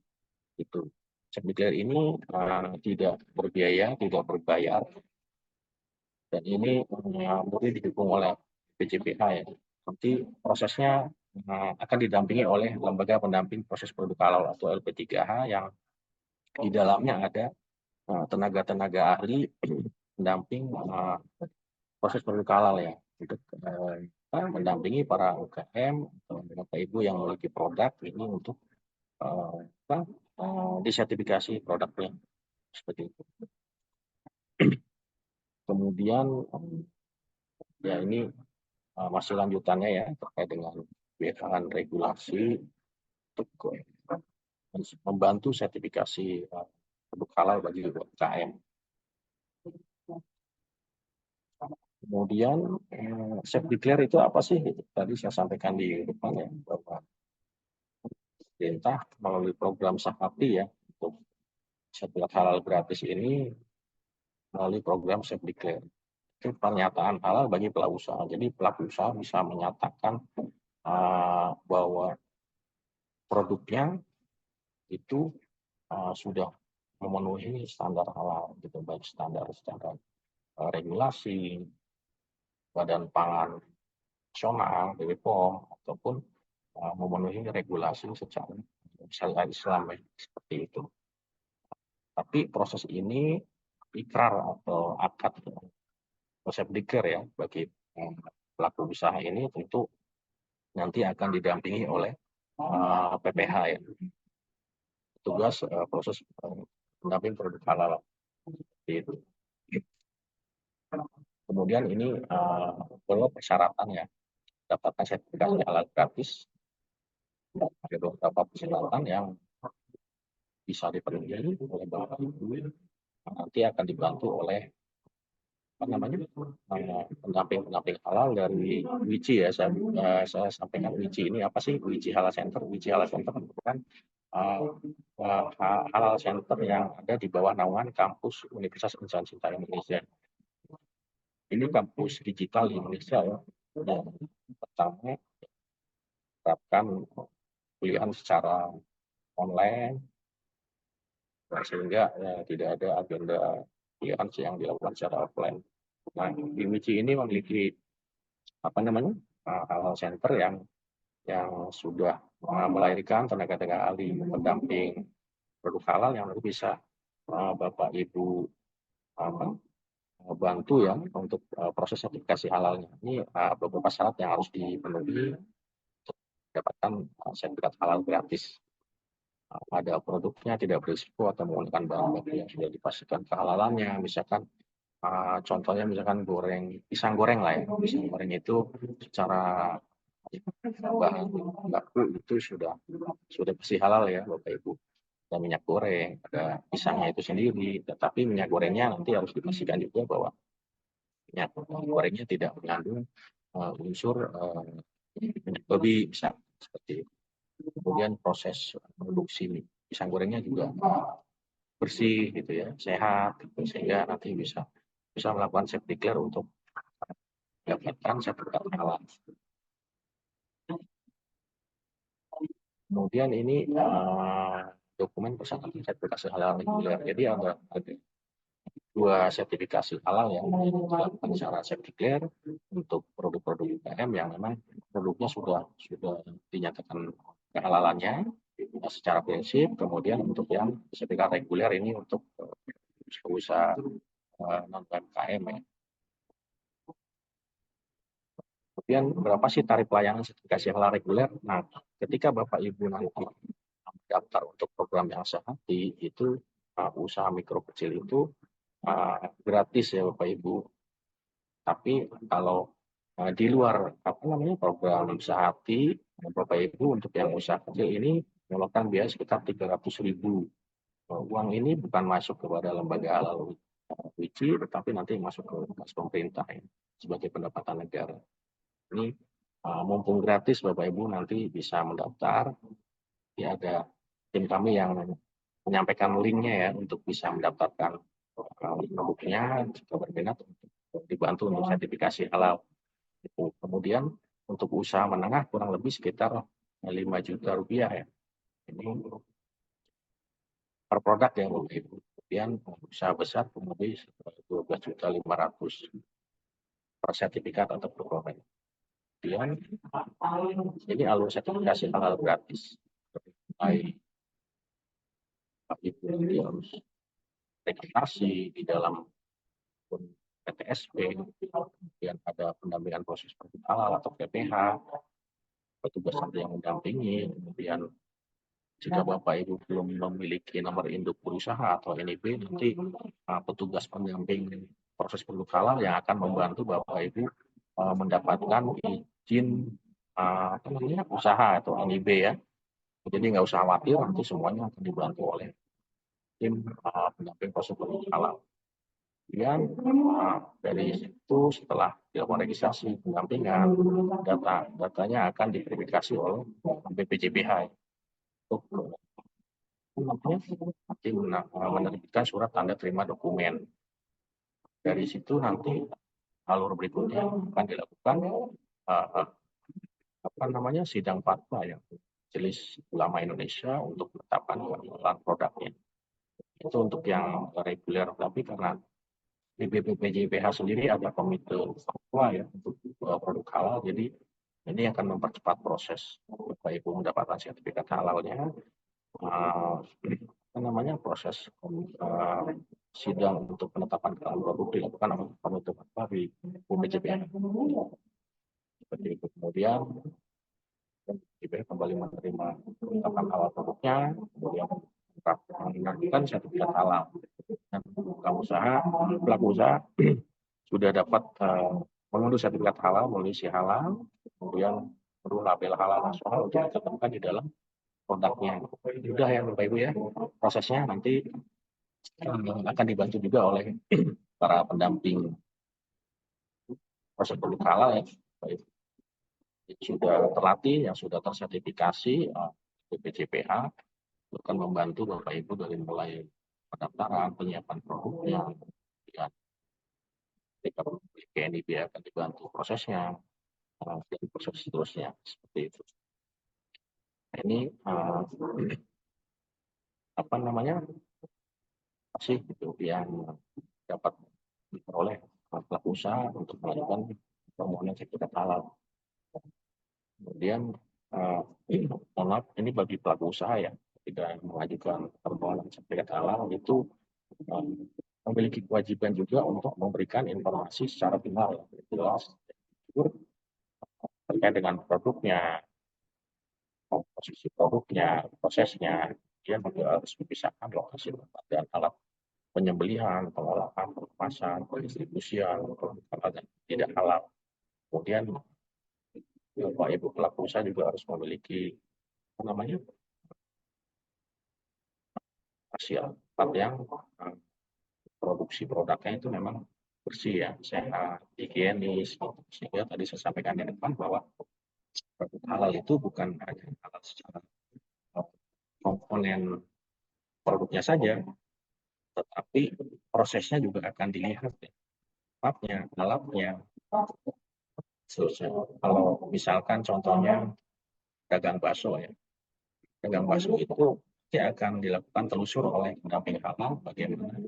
Itu safety clear ini tidak berbiaya, tidak berbayar, dan ini murni didukung oleh BCPH ya. Nanti prosesnya akan didampingi oleh lembaga pendamping proses produk halal atau LP3H yang di dalamnya ada tenaga-tenaga ahli pendamping proses produk halal ya, untuk mendampingi para UKM atau Bapak Ibu yang memiliki produk ini untuk disertifikasi produknya seperti itu. Kemudian ya ini masih lanjutannya ya terkait dengan kebijakan regulasi untuk membantu sertifikasi produk halal bagi UKM. Kemudian safety clear itu apa sih? Tadi saya sampaikan di depan ya, bahwa pemerintah melalui program Sakti ya untuk sertifikat halal gratis ini melalui program safety clear. Itu pernyataan halal bagi pelaku usaha. Jadi pelaku usaha bisa menyatakan bahwa produknya itu sudah memenuhi standar halal, gitu, baik standar regulasi Badan Pangan Nasional, BPOM, ataupun memenuhi regulasi secara syariat Islam ya, seperti itu. Tapi proses ini ikrar atau akad konsep dikir ya bagi pelaku usaha ini tentu nanti akan didampingi oleh PPH ya, tugas proses pendamping produk halal seperti itu. Kemudian ini perlu persyaratan ya, dapatkan sertifikasi halal gratis. Ada beberapa persyaratan yang bisa dipenuhi oleh Bapak Ibu, nanti akan dibantu oleh pendamping halal dari WICI ya. Saya sampaikan WICI ini apa sih? WICI Halal Center. WICI Halal Center merupakan halal center yang ada di bawah naungan kampus Universitas Insan Cinta Indonesia. ini kampus digital di Indonesia ya, yang pertama menerapkan kuliah secara online, sehingga tidak ada agenda kuliah yang dilakukan secara offline. Nah, IWICI ini memiliki halal center yang sudah melahirkan tenaga-tenaga ahli pendamping produk halal yang nanti bisa Bapak Ibu bantu ya untuk proses sertifikasi halalnya. Ini beberapa syarat yang harus dipenuhi untuk mendapatkan sertifikat halal gratis. Ada produknya tidak berisiko atau menggunakan bahan baku yang sudah dipastikan kehalalannya. Misalkan contohnya misalkan pisang goreng lah ya. Pisang goreng itu secara bahan baku itu sudah pasti halal ya Bapak Ibu. Ada minyak goreng, ada pisangnya itu sendiri, tetapi minyak gorengnya nanti harus dipastikan juga bahwa minyak gorengnya tidak mengandung unsur minyak babi, misalnya seperti itu. Kemudian proses produksi pisang gorengnya juga bersih gitu ya, sehat gitu, sehingga nanti bisa melakukan safety clear untuk mendapatkan sertifikat halal. Kemudian ini dokumen persyaratan sertifikasi halal reguler. Jadi ada dua sertifikasi halal yang dilakukan secara safety clear untuk produk-produk UMKM yang memang produknya sudah dinyatakan kehalalannya secara prinsip. Kemudian untuk yang sertifikat reguler ini untuk usaha non UMKM ya. Kemudian berapa sih tarif pelayanan sertifikasi halal reguler? Nah, ketika Bapak Ibu nanti daftar untuk program yang sehati, itu usaha mikro kecil itu gratis ya Bapak Ibu. Tapi kalau di luar program sehati, Bapak Ibu untuk yang usaha kecil ini mengeluarkan biaya sekitar 300.000. Uang ini bukan masuk kepada lembaga halal IWICI, tetapi nanti masuk ke kas pemerintah ya, sebagai pendapatan negara. Ini mumpung gratis Bapak Ibu nanti bisa mendaftar. Ya, ada tim kami yang menyampaikan linknya ya untuk bisa mendaftarkan produknya jika berminat untuk dibantu untuk sertifikasi halal. Kemudian untuk usaha menengah kurang lebih sekitar 5 juta rupiah ya. Ini per produk ya Bapak Ibu. Kemudian usaha besar kurang lebih 12.500.000 per sertifikat atau per produk. Kemudian ini alur sertifikasi halal gratis. Bapak Ibu nanti harus registrasi di dalam PTSP, kemudian ada pendampingan proses produk halal atau PPH, petugas yang mendampingi, kemudian jika Bapak Ibu belum memiliki nomor induk berusaha atau NIB, nanti petugas pendamping proses produk halal yang akan membantu Bapak Ibu mendapatkan izin usaha atau NIB ya. Jadi nggak usah khawatir, nanti semuanya akan dibantu oleh tim pendamping proses produk halal. Kemudian dari situ setelah dilakukan registrasi pendampingan, datanya akan diverifikasi oleh BPJPH untuk nanti menerbitkan surat tanda terima dokumen. Dari situ nanti alur berikutnya akan dilakukan sidang fatwa yang Majelis Ulama Indonesia untuk menetapkan kehalalan produknya. Itu untuk yang reguler, tapi karena di BPJPH sendiri ada komite fatwa ya untuk produk halal, jadi ini akan mempercepat proses Bapak Ibu mendapatkan sertifikat halalnya. Proses sidang untuk penetapan kehalalan produk dilakukan oleh komite fatwa di BPJPH. Seperti itu. Kemudian BPJPH kembali menerima penetapan halal produknya, kemudian menantikan sertifikat halal. Dan pelaku usaha sudah dapat mengunduh sertifikat halal, melalui halal, kemudian perlu label halal nasional untuk ditetapkan di dalam produknya. Sudah ya Bapak Ibu ya, prosesnya nanti akan dibantu juga oleh para pendamping proses produk halal ya, sudah terlatih, yang sudah tersertifikasi BPJPH, akan membantu Bapak Ibu dari mulai pendaftaran, penyiapan produknya, ketika KNIB akan dibantu prosesnya, dari proses seterusnya seperti itu. Nah, ini apa namanya sih itu yang dapat diperoleh pelaku usaha untuk melakukan permohonan sertifikat halal. Kemudian mohon maaf, ini bagi pelaku usaha ya, ketika mengajukan permohonan sertifikat halal itu memiliki kewajiban juga untuk memberikan informasi secara final jelas terkait dengan produknya, komposisi produknya, prosesnya. Dia juga harus memisahkan lokasi tempat dan alat penyembelihan, pengolahan, pengemasan, pendistribusian, produk halal dan tidak halal. Kemudian Bapak Ibu pelaku usaha juga harus memiliki apa namanya hasil tempat yang produksi produknya itu memang bersih ya, sehat, higienis. Gitu. Sehingga tadi saya sampaikan di depan bahwa produk halal itu bukan hanya halal secara komponen produknya saja, tetapi prosesnya juga akan dilihat ya. Tempatnya, alatnya, seterusnya. Kalau misalkan contohnya dagang bakso ya, dagang bakso itu akan dilakukan telusur oleh pendamping halal bagaimana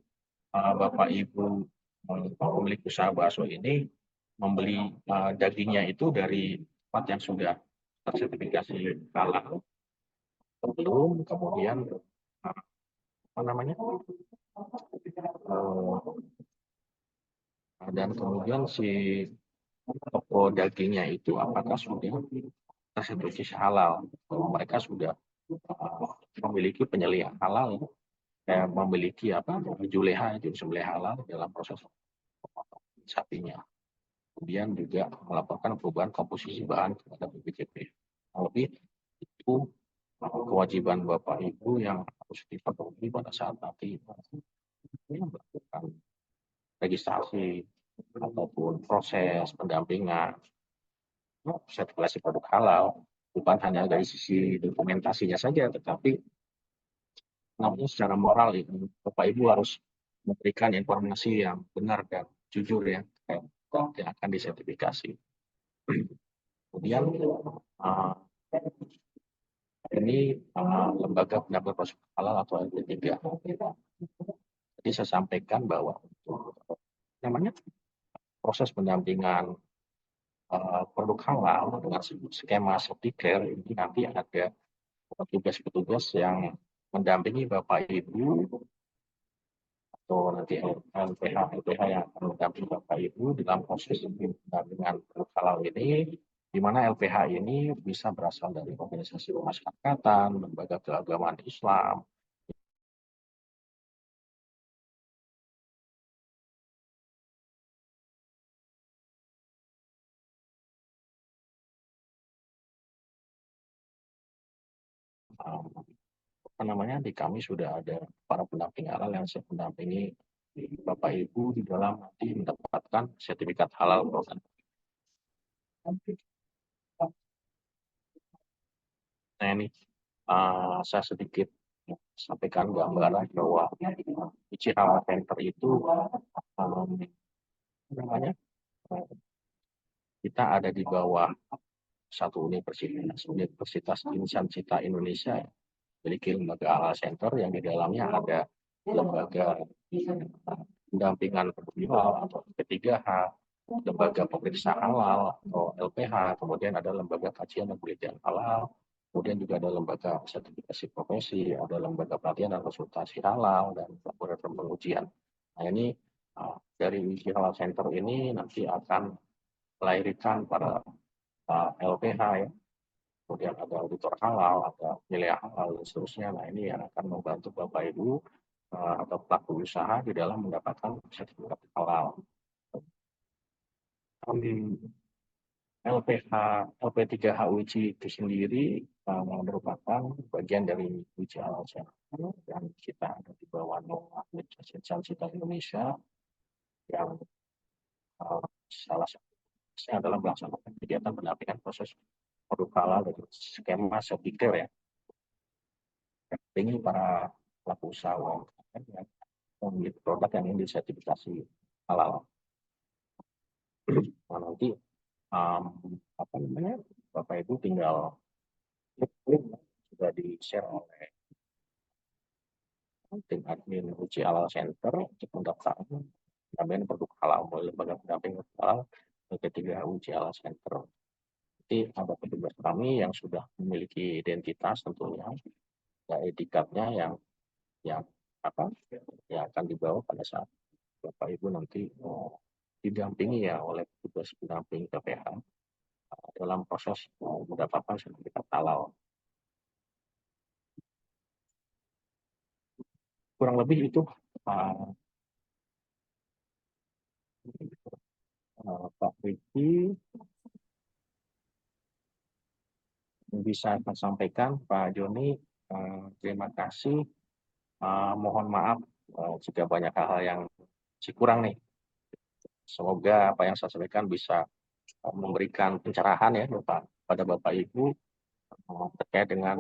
Bapak Ibu pemilik usaha bakso ini membeli dagingnya itu dari tempat yang sudah tersertifikasi halal belum, kemudian apa namanya dan kemudian si toko dagingnya itu apakah sudah tersertifikasi halal, mereka sudah memiliki penyelidikan halal, memiliki juleha itu sembelih halal dalam proses sapinya. Kemudian juga melaporkan perubahan komposisi bahan kepada BPJP. Lebih itu kewajiban Bapak Ibu yang harus dipenuhi pada saat nanti melakukan registrasi ataupun proses pendampingan sertifikasi produk halal, bukan hanya dari sisi dokumentasinya saja, tetapi namun secara moral itu Bapak Ibu harus memberikan informasi yang benar dan jujur ya yang akan disertifikasi. Kemudian ini lembaga pendamping proses halal atau LP3. Jadi saya sampaikan bahwa namanya proses pendampingan produk halal dengan skema Safety-Care ini nanti ada petugas-petugas yang mendampingi Bapak Ibu atau nanti LPH yang akan mendampingi Bapak Ibu dalam proses pendampingan produk halal ini, di mana LPH ini bisa berasal dari organisasi kemasyarakatan, lembaga keagamaan Islam, di kami sudah ada para pendamping halal yang saya pendampingi Bapak Ibu di dalam nanti mendapatkan sertifikat halal program. Nah ini saya sedikit sampaikan gambaran bahwa IC Halal Center itu kita ada di bawah satu Universitas Insan Cita Indonesia, memiliki lembaga Halal Center yang di dalamnya ada lembaga pendampingan halal atau P3H, lembaga pemeriksa halal atau LPH, kemudian ada lembaga kajian dan penelitian halal, kemudian juga ada lembaga sertifikasi profesi, ada lembaga pelatihan dan konsultasi halal, dan laboratorium pengujian. Nah ini dari IC Halal Center ini nanti akan melahirkan para LPH ya, kemudian ada auditor halal, ada nilai halal, dan seterusnya. Nah ini yang akan membantu Bapak Ibu atau pelaku usaha di dalam mendapatkan sertifikat halal. LPH, LP3H UIC itu sendiri merupakan bagian dari UIC Halal Center yang kita ada di bawah Universitas Cita Indonesia yang salah satunya adalah melaksanakan kegiatan pendampingan proses produk halal dari skema Safety-Care ya. Ini para pelaku usaha UMKM yang memiliki produk yang ingin disertifikasi halal. Nah, nanti apa namanya, Bapak Ibu tinggal klik sudah di-share oleh tim admin uji halal center untuk pendaftaran pendampingan produk halal oleh lembaga pendamping halal ketiga uji halal center. Nanti ada petugas kami yang sudah memiliki identitas tentunya, ya etikatnya yang apa yang akan dibawa pada saat Bapak Ibu nanti didampingi ya oleh petugas pendamping PPH dalam proses mendapatkan sertifikat halal. Kurang lebih itu Pak Riki bisa saya sampaikan. Pak Joni, terima kasih. Mohon maaf jika banyak hal-hal yang masih kurang nih. Semoga apa yang saya sampaikan bisa memberikan pencerahan ya pada Bapak Ibu terkait dengan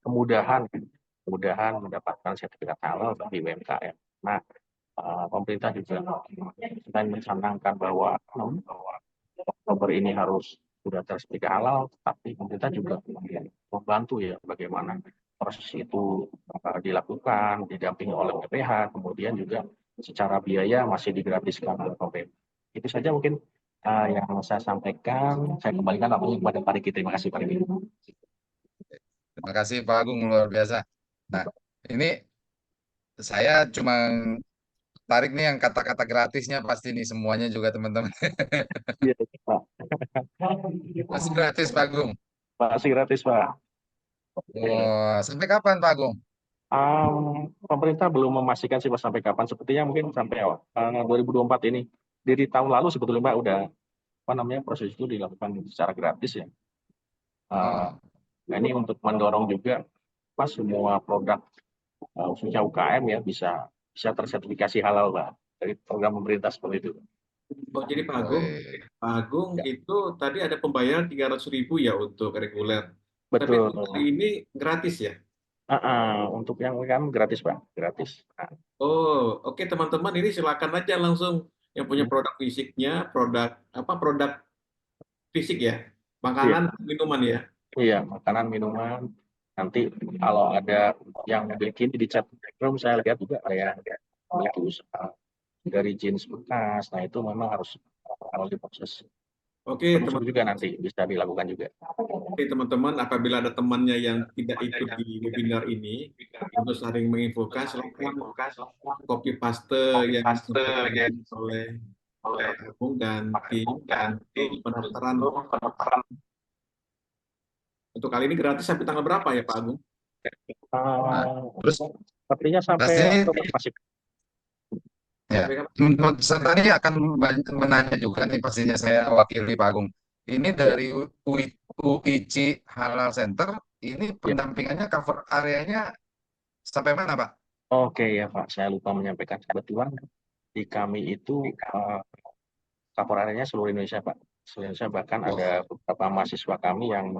kemudahan mendapatkan sertifikat halal bagi UMKM. Nah, pemerintah juga sedang mencanangkan bahwa Oktober ini harus sudah sertifikat halal, tapi pemerintah juga membantu ya bagaimana proses itu dilakukan, didampingi oleh PPH, kemudian juga secara biaya masih digratiskan oleh pemerintah. Itu saja mungkin yang saya sampaikan. Saya kembalikan waktunya kepada Pak Riki. Terima kasih Pak Riki. Terima kasih Pak Agung, luar biasa. Nah, ini saya cuma tarik nih yang kata-kata gratisnya pasti nih semuanya juga teman-teman. Iya, Pak. Masih gratis Pak Agung. Masih gratis, Pak. Wah, sampai kapan Pak Agung? Pemerintah belum memastikan sih Pak sampai kapan. Sepertinya mungkin sampai 2024 ini. Dari tahun lalu sebetulnya Pak udah proses itu dilakukan secara gratis ya. Oh, Nah ini untuk mendorong juga Pak semua produk khususnya UKM ya bisa tersertifikasi halal Pak dari program pemerintah seperti itu. Oh, jadi Pak woi. Agung Ya. itu tadi ada pembayaran 300.000 ya untuk reguler. Tapi Betul. untuk kali ini gratis ya? Untuk yang UKM gratis Pak, gratis. Nah, Oh, oke teman-teman, ini silakan aja langsung yang punya produk fisiknya, produk fisik ya, iya, makanan, minuman ya. iya, makanan, minuman. Nanti kalau ada yang memiliki di chat room saya lihat juga ada memiliki usaha dari jeans bekas. Nah itu memang harus diproses. Oke Terus teman, juga nanti bisa dilakukan juga. oke teman-teman, apabila ada temannya yang tidak ikut di webinar ini, untuk saling menginfokan, silakan copy paste yang disampaikan oleh Pak Agung dan tim untuk pendaftaran. Untuk kali ini gratis sampai tanggal berapa ya Pak Agung? Nah, terus Sepertinya sampai pasti Oktober masih. ya, Sampai kapan? teman-teman peserta ini akan menanya juga nih pastinya saya wakili Pak Agung. Ini dari UIC Halal Center, ini Ya. pendampingannya cover areanya sampai mana Pak? Oke ya Pak, saya lupa menyampaikan kebetulan di kami itu cover area-nya seluruh Indonesia Pak. Seluruh Indonesia, bahkan ada Oh, beberapa mahasiswa kami yang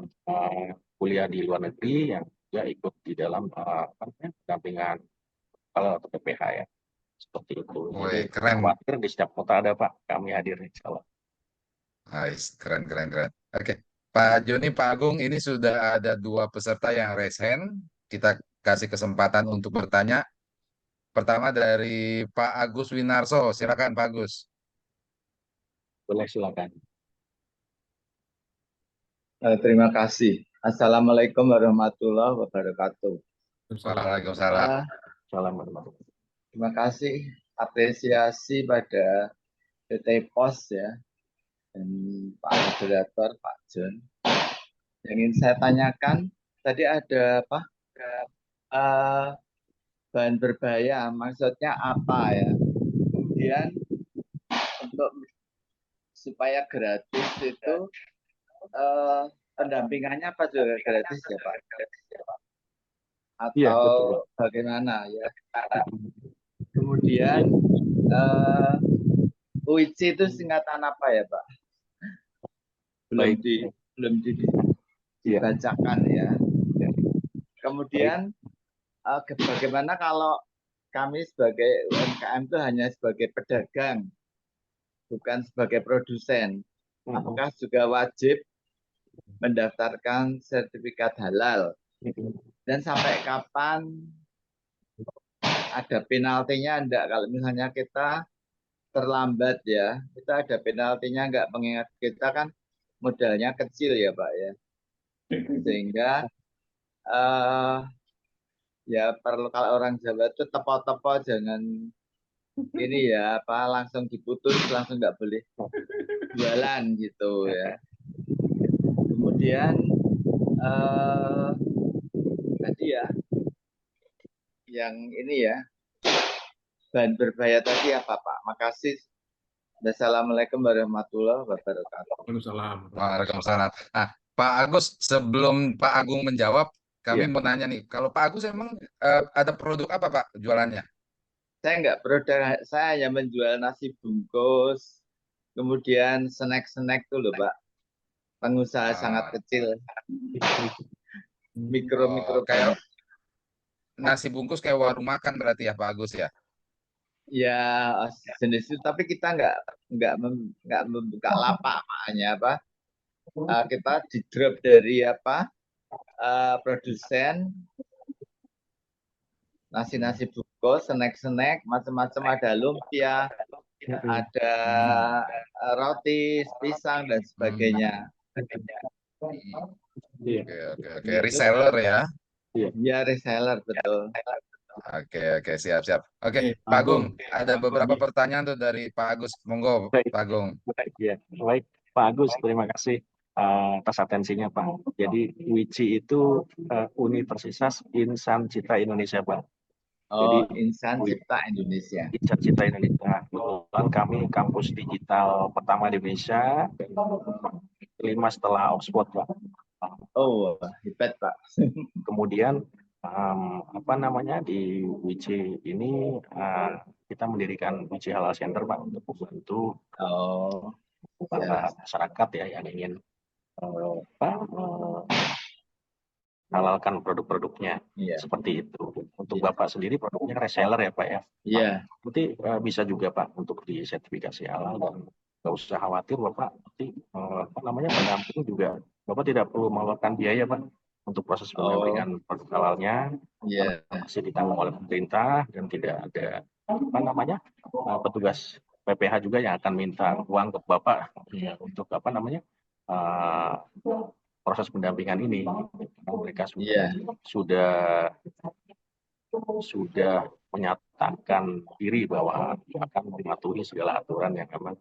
kuliah di luar negeri yang juga ikut di dalam pendampingan kalau atau PPH ya. Seperti itu. Jadi woi, keren. khawatir di setiap kota ada Pak, kami hadir insya Allah. Keren, keren, keren. Oke, Pak Joni, Pak Agung, ini sudah ada dua peserta yang raise hand. Kita kasih kesempatan untuk bertanya. Pertama dari Pak Agus Winarso. Silakan Pak Agus. Boleh silakan. Terima kasih. Assalamualaikum warahmatullahi wabarakatuh. Waalaikumsalam. Assalamualaikum. Terima kasih apresiasi pada PT Pos ya dan Pak Moderator Pak John. Yang ingin saya tanyakan tadi ada apa? Bahan berbahaya, maksudnya apa ya? Kemudian untuk supaya gratis itu pendampingannya apa juga gratis ya Pak? Atau Iya, betul. bagaimana ya? Kemudian UIC itu singkatan apa ya Pak? Baik. Belum dibacakan ya. Kemudian bagaimana kalau kami sebagai UMKM itu hanya sebagai pedagang, bukan sebagai produsen. Apakah juga wajib mendaftarkan sertifikat halal? Dan sampai kapan ada penaltinya enggak kalau misalnya kita terlambat ya? Kita ada penaltinya enggak, mengingat kita kan modalnya kecil ya Pak ya. Sehingga ya perlu, kalau orang Jawa itu tepo-tepo, jangan ini ya apa langsung diputus, langsung nggak boleh jualan gitu ya. Kemudian tadi ya yang ini ya, bahan berbahaya tadi apa Pak? Makasih. Wassalamualaikum warahmatullahi wabarakatuh. Waalaikumsalam. Waalaikumsalam. Nah, Pak Agus, sebelum Pak Agung menjawab, kami Iya. mau nanya nih, kalau Pak Agus emang ada produk apa Pak jualannya? Saya nggak produk, saya hanya menjual nasi bungkus, kemudian snack-snack tuh loh Pak. Pengusaha sangat kecil, mikro-mikro kayak banyak. nasi bungkus kayak warung makan berarti ya Pak Agus ya? Ya jenis itu, tapi kita nggak membuka lapak hanya apa, kita di drop dari apa produsen nasi bungkus, snack macam-macam, ada lumpia, ada roti, pisang dan sebagainya. Oke, reseller ya? Ya reseller betul. Oke, siap. Oke, Pak Agung, ada beberapa pertanyaan tuh dari Pak Agus. Monggo, Baik. Pak Agung. Ya, baik Pak Agus, terima kasih atas atensinya Pak. Jadi WICI itu Universitas Insan Cipta Indonesia Pak. Oh, Jadi Insan Cipta Indonesia. Insan Cipta Indonesia. Kebetulan kami kampus digital pertama di Indonesia, kelima setelah Oxford Pak. Oh, hebat Pak. Kemudian di WICI ini kita mendirikan WICI Halal Center Pak untuk membantu para masyarakat ya yang ingin halalkan produk-produknya seperti itu. Untuk Bapak sendiri produknya reseller ya Pak ya? Iya. Nanti bisa juga Pak untuk di sertifikasi halal, dan nggak usah khawatir Bapak nanti pendamping juga. Bapak tidak perlu mengeluarkan biaya Pak untuk proses pendampingan produk halalnya. Masih ditanggung oleh pemerintah dan tidak ada petugas PPH juga yang akan minta uang ke Bapak untuk proses pendampingan ini. Mereka sudah menyatakan diri bahwa akan mematuhi segala aturan yang memang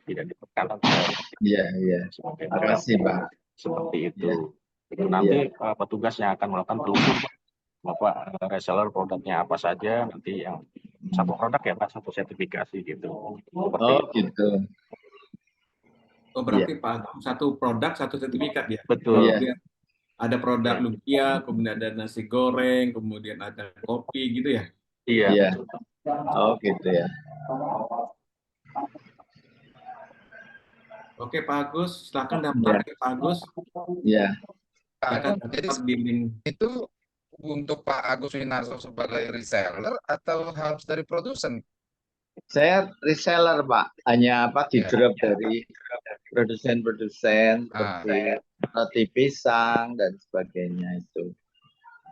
tidak diperkenankan. Terima kasih Pak. Seperti itu. Nanti petugas yang akan melakukan telusur Bapak reseller produknya apa saja, nanti yang satu produk ya Pak, satu sertifikasi gitu. Gitu. Oh, berarti Pak, satu produk satu sertifikat ya? Betul. Iya. Ada produk lumpia, kemudian ada nasi goreng, kemudian ada kopi gitu ya? Iya. Oh gitu ya. Oke Pak Agus, silakan daftar Pak Agus. Iya. Jadi itu untuk Pak Agus Winarso sebagai reseller atau harus dari produsen? Saya reseller Pak, hanya di drop dari produsen seperti roti pisang dan sebagainya itu.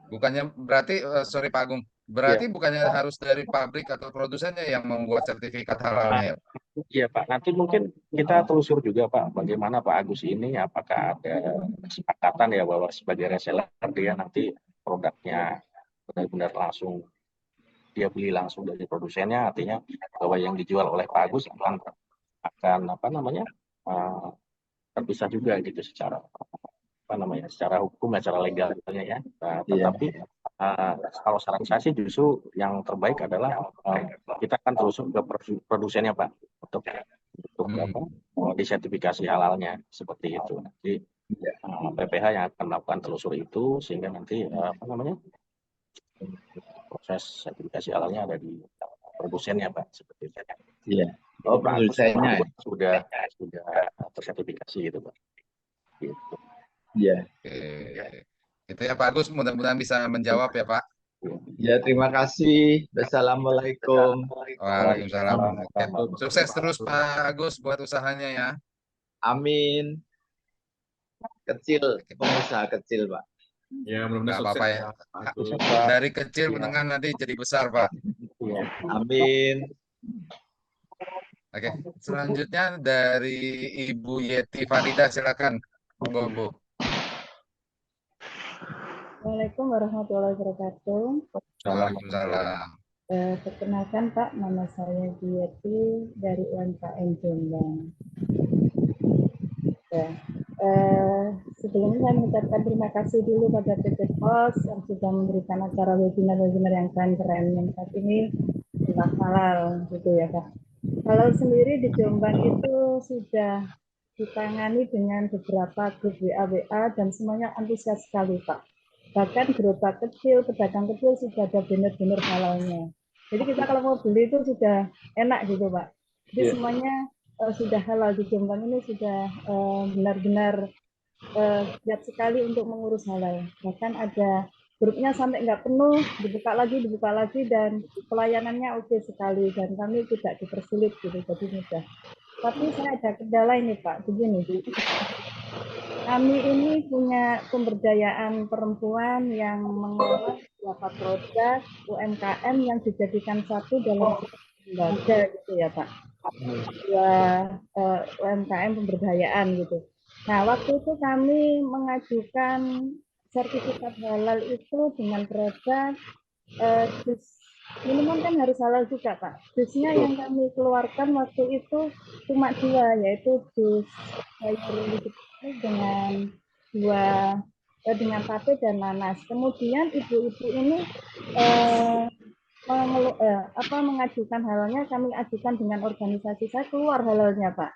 Bukannya berarti, sorry Pak Agung, berarti bukannya harus dari pabrik atau produsennya yang membuat sertifikat halalnya ya? Iya Pak, nanti mungkin kita telusur juga Pak, bagaimana Pak Agus ini, apakah ada kesepakatan ya bahwa sebagai reseller dia nanti produknya benar-benar langsung dia beli langsung dari produsennya, artinya bahwa yang dijual oleh Pak Agus akan terpisah juga gitu secara secara hukum ya, secara legalnya ya. Tetapi kalau saran saya sih justru yang terbaik adalah kita akan telusur ke produsennya Pak untuk disertifikasi halalnya seperti itu. Nanti PPH yang akan melakukan telusur itu sehingga nanti proses sertifikasi halalnya ada di produsennya Pak seperti itu. Iya. Oh, produsennya sudah tersertifikasi gitu Pak. Gitu. Iya. Itu ya Pak Agus, mudah-mudahan bisa menjawab ya Pak. Ya, terima kasih. Wassalamualaikum. Waalaikumsalam. Oke. Sukses terus Pak Agus buat usahanya ya. Amin. Kecil, Oke. pengusaha kecil, Pak. Ya, mudah-mudahan Nggak sukses apa-apa ya, ya. Pak Agus. Dari kecil Iya. menengah nanti jadi besar Pak. Iya. Amin. Oke. Selanjutnya dari Ibu Yeti Farida, silakan. Monggo Bu. Assalamualaikum warahmatullahi wabarakatuh. Waalaikumsalam. Perkenalkan Pak, nama saya Dieti dari UMKM Jombang. Ya. Sebelumnya saya mengucapkan terima kasih dulu pada PT Pos yang sudah memberikan acara webinar-webinar yang keren-keren yang saat ini tentang halal gitu ya Pak. Halal sendiri di Jombang itu sudah ditangani dengan beberapa grup WA dan semuanya antusias sekali Pak. Bahkan gerobak kecil, pedagang kecil sudah ada banner-banner halalnya. Jadi kita kalau mau beli itu sudah enak gitu Pak. Jadi semuanya sudah halal di Jombang ini sudah benar-benar giat sekali untuk mengurus halal. Bahkan ada grupnya sampai nggak penuh, dibuka lagi dan pelayanannya oke sekali dan kami tidak dipersulit gitu, jadi mudah. Tapi saya ada kendala ini Pak, begini. Kami ini punya pemberdayaan perempuan yang mengelola beberapa produk UMKM yang dijadikan satu dalam lembaga gitu ya Pak. Dua UMKM pemberdayaan gitu. Nah, waktu itu kami mengajukan sertifikat halal itu dengan produk jus minuman kan harus halal juga Pak. Jusnya yang kami keluarkan waktu itu cuma dua, yaitu jus sayur dengan dengan tape dan nanas. Kemudian ibu-ibu ini mengajukan halalnya, kami ajukan dengan organisasi saya, keluar halalnya Pak.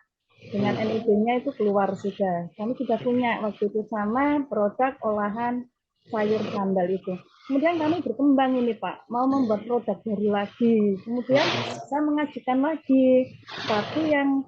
Dengan NIB-nya itu keluar sudah. Kami sudah punya waktu itu sama produk olahan sayur sambal itu. Kemudian kami berkembang ini Pak, mau membuat produk baru lagi. Kemudian saya mengajukan lagi, tapi yang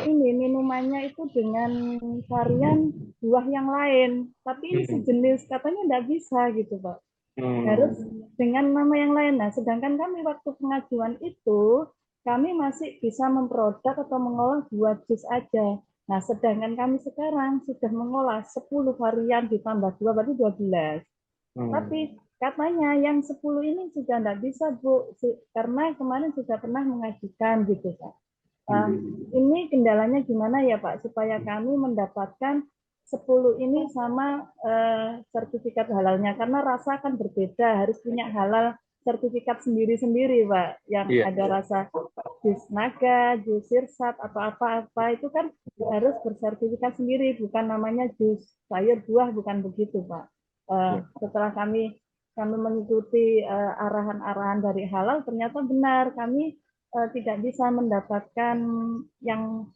ini minumannya itu dengan varian buah yang lain. Tapi ini sejenis, katanya tidak bisa gitu Pak. Harus dengan nama yang lain. Nah, sedangkan kami waktu pengajuan itu, kami masih bisa memproduk atau mengolah 2 jus aja. Nah, sedangkan kami sekarang sudah mengolah 10 varian ditambah 2, berarti 12. Tapi katanya yang 10 ini sudah tidak bisa, Bu, karena kemarin sudah pernah mengajukan gitu, Pak. Ini kendalanya gimana ya, Pak, supaya kami mendapatkan 10 ini sama sertifikat halalnya, karena rasa kan berbeda, harus punya halal sertifikat sendiri-sendiri, Pak, yang ada rasa jus naga, jus sirsat, atau apa-apa itu kan harus bersertifikat sendiri, bukan namanya jus sayur buah, bukan begitu, Pak. Setelah kami mengikuti arahan-arahan dari halal, ternyata benar kami tidak bisa mendapatkan yang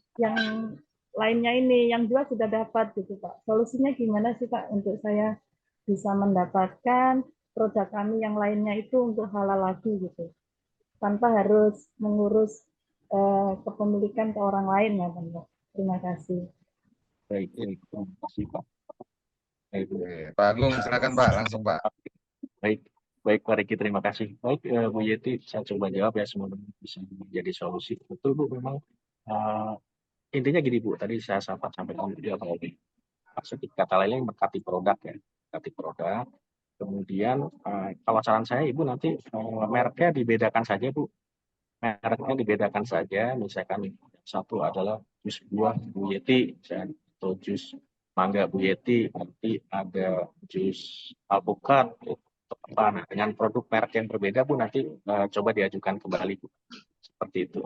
lainnya ini, yang 2 sudah dapat gitu Pak. Solusinya gimana sih Pak untuk saya bisa mendapatkan produk kami yang lainnya itu untuk halal lagi gitu, tanpa harus mengurus kepemilikan ke orang lain ya Pak. Terima kasih. Baik, terima kasih Pak. Baik, Pak Agung, silakan Pak, langsung Pak. baik, Pak Riki, terima kasih. Baik, Bu Yeti, saya coba jawab ya, semoga bisa menjadi solusi. Betul Bu, memang intinya gini Bu, tadi saya sempat sampaikan juga Pak Riki. Maksudnya kata lainnya mendekati produk ya, mendekati produk. Kemudian kalau saran saya Ibu nanti mereknya dibedakan saja Bu. Mereknya dibedakan saja, misalkan satu adalah jus buah Bu Yeti, atau jus mangga Bu Yeti, nanti ada jus alpukat, nah, dengan produk merek yang berbeda Bu, nanti coba diajukan kembali Bu. Seperti itu.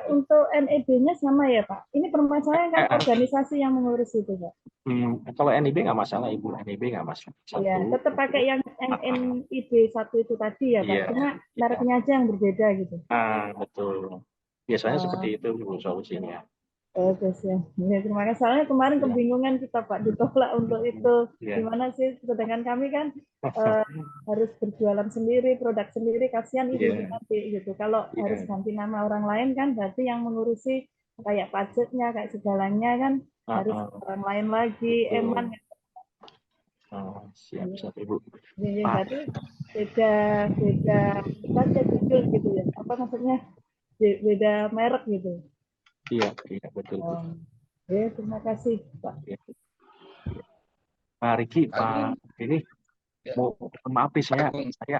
Untuk NEB-nya sama ya Pak? Ini permasalahan kan organisasi yang mengurus itu Pak? Kalau NIB nggak masalah Ibu, NIB nggak masalah. Ya, tetap pakai yang NIB 1 itu tadi ya Pak, cuma mereknya aja yang berbeda gitu. Betul. Biasanya seperti itu Bu solusinya. Oke sih. Ya, terima kasih. Soalnya kemarin kebingungan kita Pak, ditolak untuk itu. Gimana sih? Sedangkan kami kan harus berjualan sendiri, produk sendiri, kasihan ibu nanti gitu. Kalau harus ganti nama orang lain kan berarti yang mengurusi kayak pajaknya, kayak segalanya kan harus orang lain lagi. Eman. Oh, siap, siap Ibu. Jadi Pak, berarti beda beda saja judul gitu ya. Apa maksudnya? Beda merek gitu. iya, iya betul Bu. Oh, ya, terima kasih Pak. Iya. Pak Riki, Pak Pak, Agung, ini ya, mau maaf nih, Pak saya Agung. saya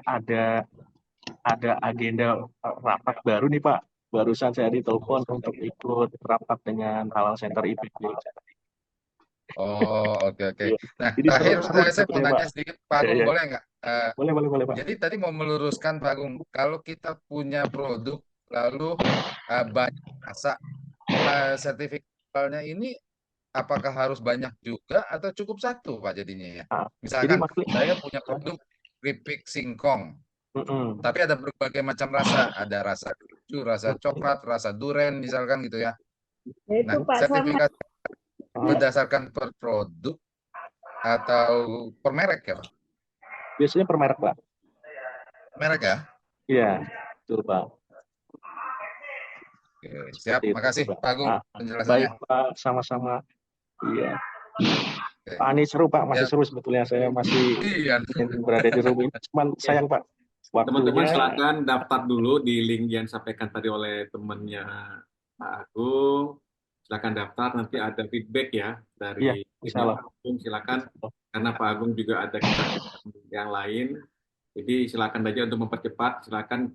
ada agenda rapat baru nih Pak. Barusan saya ditelepon untuk ikut rapat dengan Halal Center IPB. Oh, oke, oke. Iya. Nah, Ini terakhir seru saya mau sebetulnya Pak. nanya sedikit, Pak Ya, Agung, ya. boleh nggak? Boleh, boleh, boleh Pak. Jadi tadi mau meluruskan, Pak Agung, kalau kita punya produk lalu banyak masa sertifikatnya ini, apakah harus banyak juga atau cukup satu, Pak, jadinya ya? Nah, jadi Misalkan maksudnya, saya punya produk keripik singkong, mm-mm. tapi ada berbagai macam rasa, ada rasa keju, rasa coklat, rasa duren, misalkan gitu ya. Ya itu Nah, Pak sama. sertifikat Ah, berdasarkan per produk atau per merek ya, Pak? biasanya per merek Pak. Merek ya? Iya, betul Pak. Oke, siap. Seperti itu Makasih Pak. Pak Agung Ah, penjelasannya. baik Pak, sama-sama. Iya. Oke. Pak, ini seru Pak, masih Ya, seru sebetulnya. Saya masih iya. ingin berada di room ini. Cuman sayang Pak, Teman-teman waktunya. silakan daftar dulu di link yang disampaikan tadi oleh temannya Pak Agung. Silakan daftar, nanti ada feedback ya Iya, dari insya timnya Allah. Pak Agung. Silakan, karena Pak Agung juga ada kegiatan yang lain. Jadi silakan aja untuk mempercepat, silakan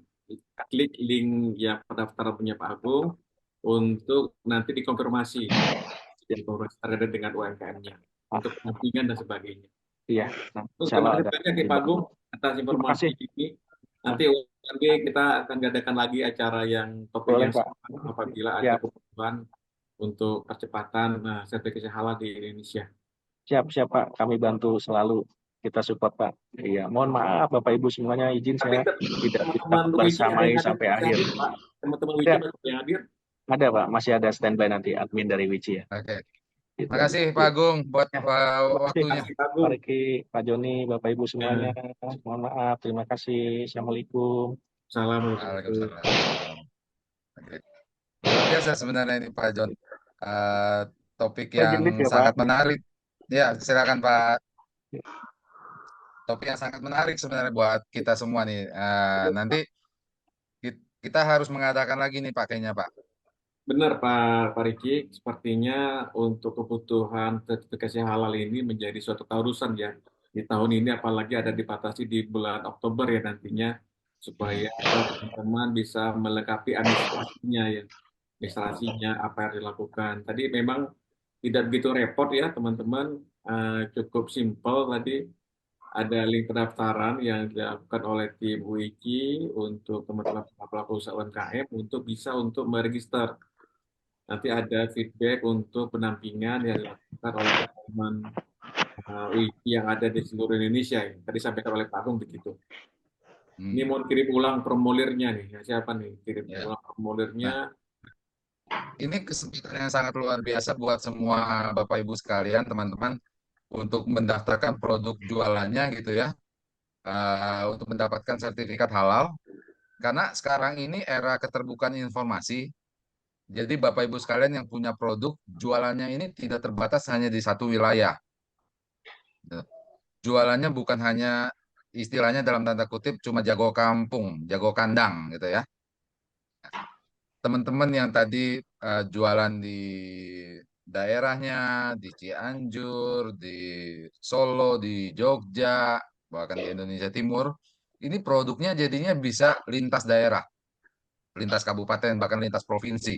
klik link yang pendaftaran punya Pak Agung untuk nanti dikonfirmasi terkait dengan UMKM-nya untuk pendampingan dan sebagainya. Iya, insya Terima Allah kasih ada. banyak ya Pak Agung atas Terima informasi kasih. ini. Nanti kita akan adakan lagi acara yang topik Boleh yang Pak. sama apabila ada Siap, kebutuhan untuk percepatan sertifikasi halal di Indonesia. siap, siap Pak. Kami bantu selalu. Kita support Pak. Iya, mohon maaf Bapak Ibu semuanya, izin Tapi saya tidak bisa teman-teman Wiki ada bersamai yang sampai masih akhir. hadir, Pak. Teman-teman Wiki Ada, masih yang hadir. ada Pak, masih ada standby nanti admin dari Wici ya. Oke. Gitu. Makasih Pak Agung buat Ya, terima kasih waktunya. Pak Pak Agung. Riki, Pak Joni, Bapak Ibu semuanya. Ya. Mohon maaf, terima kasih. Assalamualaikum. Assalamualaikum. Waalaikumsalam. Oke. Luar biasa sebenarnya ini Pak John. Topik yang Jenis ya Pak. sangat menarik. Ya, silakan Pak. Topik yang sangat menarik sebenarnya buat kita semua nih. Nanti kita harus mengadakan lagi nih pakainya Pak. Benar Pak Riki, sepertinya untuk kebutuhan sertifikasi halal ini menjadi suatu keharusan ya di tahun ini, apalagi ada dibatasi di bulan Oktober ya nantinya, supaya teman-teman bisa melengkapi administrasinya ya, administrasinya apa yang dilakukan. Tadi memang tidak begitu repot ya teman-teman, cukup simpel tadi. Ada link pendaftaran yang dilakukan oleh tim Wiki untuk teman-teman pelaku usaha UMKM untuk bisa untuk meregister. Nanti ada feedback untuk pendampingan yang dilakukan oleh teman Wiki yang ada di seluruh Indonesia. Ya. Tadi sampaikan oleh Pak Agung begitu. Ini mau kirim ulang formulirnya nih. Ya, siapa nih kirim ulang formulirnya? Ini kesempatan yang sangat luar biasa buat semua Bapak Ibu sekalian, teman-teman, untuk mendaftarkan produk jualannya gitu ya, untuk mendapatkan sertifikat halal. Karena sekarang ini era keterbukaan informasi, jadi Bapak Ibu sekalian yang punya produk, jualannya ini tidak terbatas hanya di satu wilayah. Jualannya bukan hanya istilahnya dalam tanda kutip cuma jago kampung, jago kandang gitu ya. Teman-teman yang tadi jualan di daerahnya, di Cianjur, di Solo, di Jogja, bahkan di Indonesia Timur, ini produknya jadinya bisa lintas daerah, lintas kabupaten, bahkan lintas provinsi.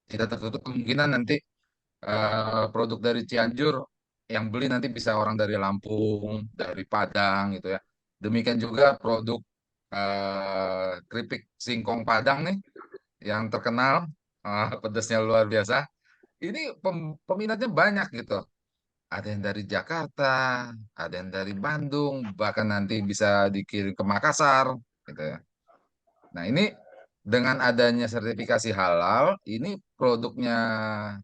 Tidak tertutup kemungkinan nanti produk dari Cianjur yang beli nanti bisa orang dari Lampung, dari Padang gitu ya. Demikian juga produk keripik singkong Padang nih yang terkenal, pedasnya luar biasa. Ini peminatnya banyak gitu. Ada yang dari Jakarta, ada yang dari Bandung, bahkan nanti bisa dikirim ke Makassar, gitu ya. Nah ini dengan adanya sertifikasi halal, ini produknya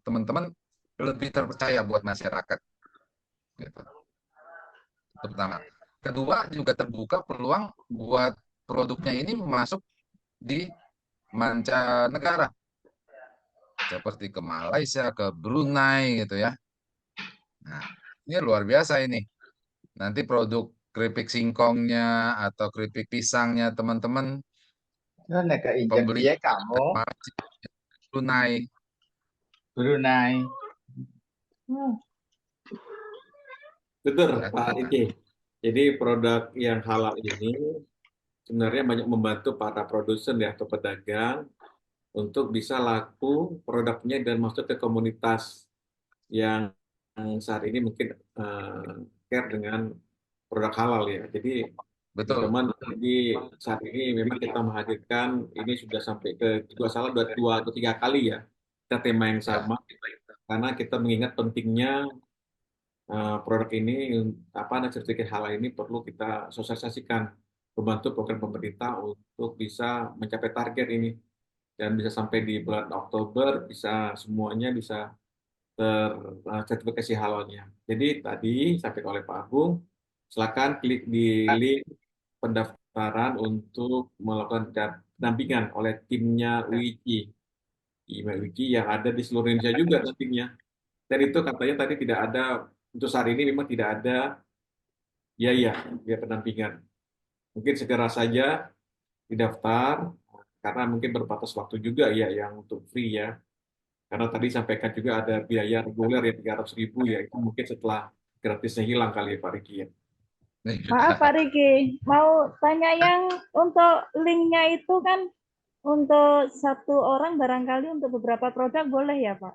teman-teman lebih terpercaya buat masyarakat. Gitu. Itu pertama. Kedua juga terbuka peluang buat produknya ini masuk di mancanegara, seperti ke Malaysia, ke Brunei gitu ya. Nah, ini luar biasa ini. nanti produk keripik singkongnya atau keripik pisangnya teman-teman Terus nek injen pembeli piye kamu masih tunai. Brunei. Betul, Ya. Pak Riki. Jadi produk yang halal ini sebenarnya banyak membantu para produsen ya atau pedagang untuk bisa laku produknya dan masuk ke komunitas yang saat ini mungkin care dengan produk halal ya. Jadi Betul. teman-teman, jadi saat ini memang kita menghadirkan ini sudah sampai ke dua salah dua atau tiga kali ya kita tema yang Ya. sama karena kita mengingat pentingnya produk ini apa ada sertifikat halal ini perlu kita sosialisasikan membantu program pemerintah untuk bisa mencapai target ini dan bisa sampai di bulan Oktober bisa semuanya bisa tersertifikasi halalnya. Jadi tadi sampai oleh Pak Agung, silakan klik di link pendaftaran untuk melakukan pendampingan oleh timnya UICI, UICI yang ada di seluruh Indonesia juga nantinya. Dan itu katanya tadi tidak ada untuk saat ini memang tidak ada biaya pendampingan. Mungkin segera saja didaftar karena mungkin berbatas waktu juga ya yang untuk free ya. Karena tadi sampaikan juga ada biaya reguler ya 300.000 ya itu mungkin setelah gratisnya hilang kali ya Pak Riki ya. Maaf Pak Riki, mau tanya yang untuk linknya itu kan untuk satu orang barangkali untuk beberapa produk boleh ya Pak?